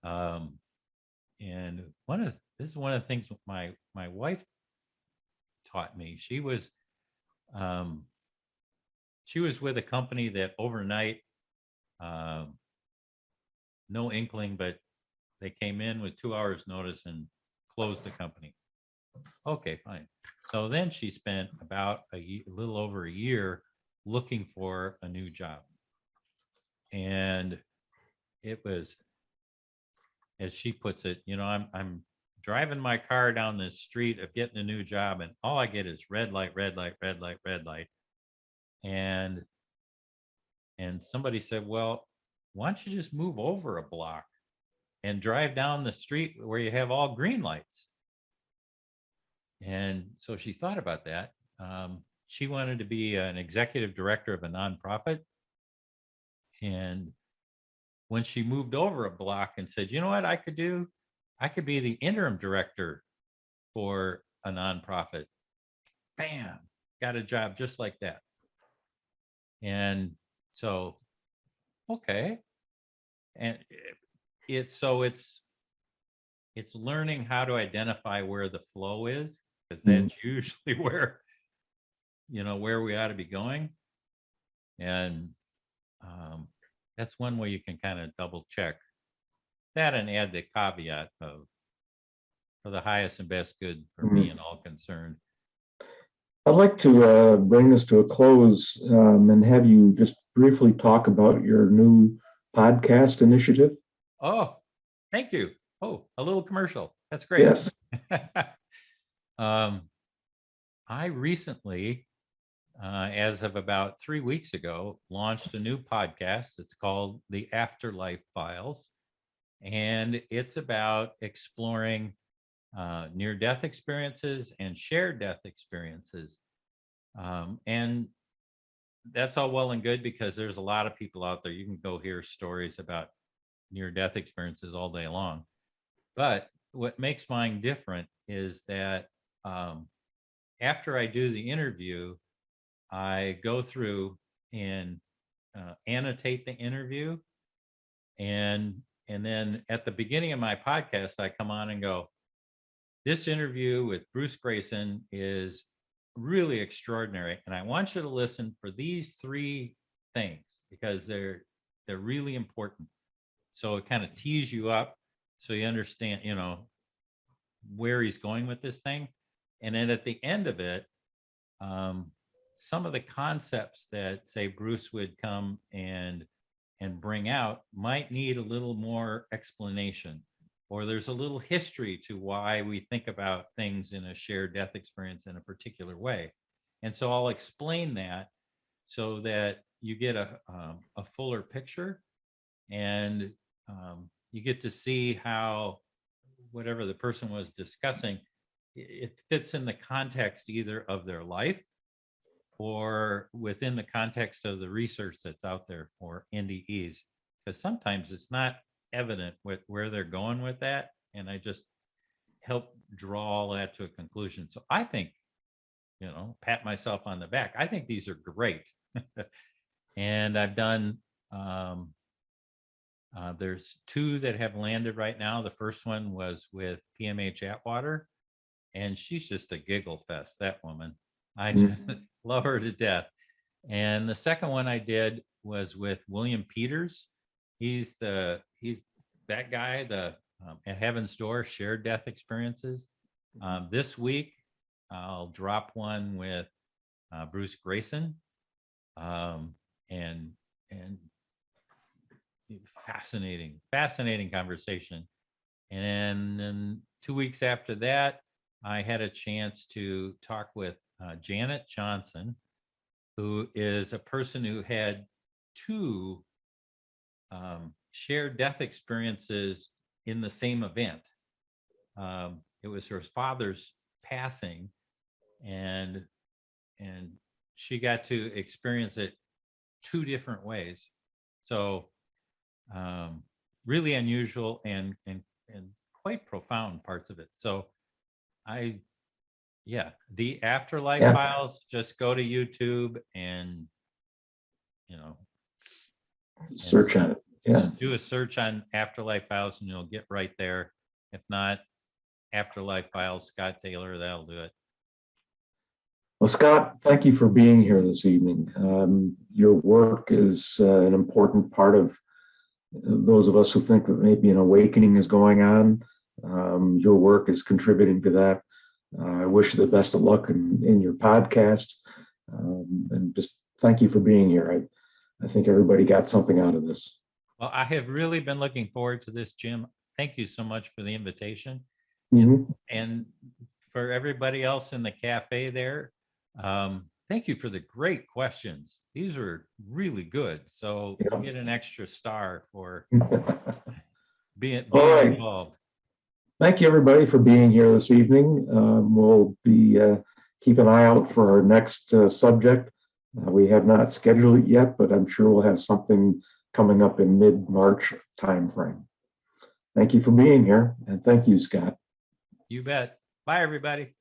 And this is one of the things my wife taught me. She was with a company that overnight, no inkling, but they came in with 2 hours notice and closed the company. Okay, fine. So then she spent about a little over a year looking for a new job. And it was, as she puts it, you know, I'm driving my car down this street of getting a new job, and all I get is red light, red light, red light, red light. And somebody said, well, why don't you just move over a block and drive down the street where you have all green lights? And so she thought about that. She wanted to be an executive director of a nonprofit. And when she moved over a block and said, you know what I could do? I could be the interim director for a nonprofit. Bam, got a job just like that. And so, okay. And it's learning how to identify where the flow is, because that's usually where, you know, where we ought to be going. And that's one way you can kind of double check that and add the caveat of for the highest and best good for me and all concerned. I'd like to bring this to a close and have you just briefly talk about your new podcast initiative. Oh, thank you. Oh, a little commercial. That's great. Yes. I recently, as of about 3 weeks ago, launched a new podcast. It's called The Afterlife Files. And it's about exploring near-death experiences and shared death experiences. And that's all well and good because there's a lot of people out there. You can go hear stories about near-death experiences all day long. But what makes mine different is that after I do the interview, I go through and annotate the interview. And then at the beginning of my podcast, I come on and go, this interview with Bruce Grayson is really extraordinary. And I want you to listen for these 3 things because they're really important. So it kind of tees you up so you understand, you know, where he's going with this thing. And then at the end of it, some of the concepts that, say, Bruce would come and bring out might need a little more explanation, or there's a little history to why we think about things in a shared death experience in a particular way. And so I'll explain that so that you get a fuller picture, and you get to see how whatever the person was discussing, it fits in the context either of their life or within the context of the research that's out there for NDEs, because sometimes it's not evident where they're going with that. And I just help draw all that to a conclusion. So I think, you know, pat myself on the back. I think these are great. And I've done, there's 2 that have landed right now. The first one was with PMH Atwater, and she's just a giggle fest, that woman. I just love her to death. And the second one I did was with William Peters. He's that guy, at Heaven's Door, shared death experiences. This week, I'll drop one with Bruce Grayson, and fascinating conversation. And then 2 weeks after that, I had a chance to talk with Janet Johnson, who is a person who had 2 shared death experiences in the same event. It was her father's passing, and she got to experience it 2 different ways. So really unusual and quite profound parts of it. So the Afterlife Yeah. files, just go to YouTube and Search on it. Yeah. just do a search on Afterlife files and you'll get right there. If not, Afterlife files, Scott Taylor, that'll do it. Well, Scott, thank you for being here this evening. Your work is an important part of those of us who think that maybe an awakening is going on. Your work is contributing to that. I wish you the best of luck in your podcast. And just thank you for being here. I think everybody got something out of this. Well, I have really been looking forward to this, Jim. Thank you so much for the invitation. Mm-hmm. And for everybody else in the cafe there, thank you for the great questions. These are really good. So you get an extra star for being right. involved. Thank you, everybody, for being here this evening. We'll be keep an eye out for our next subject. We have not scheduled it yet, but I'm sure we'll have something coming up in mid-March timeframe. Thank you for being here, and thank you, Scott. You bet. Bye, everybody.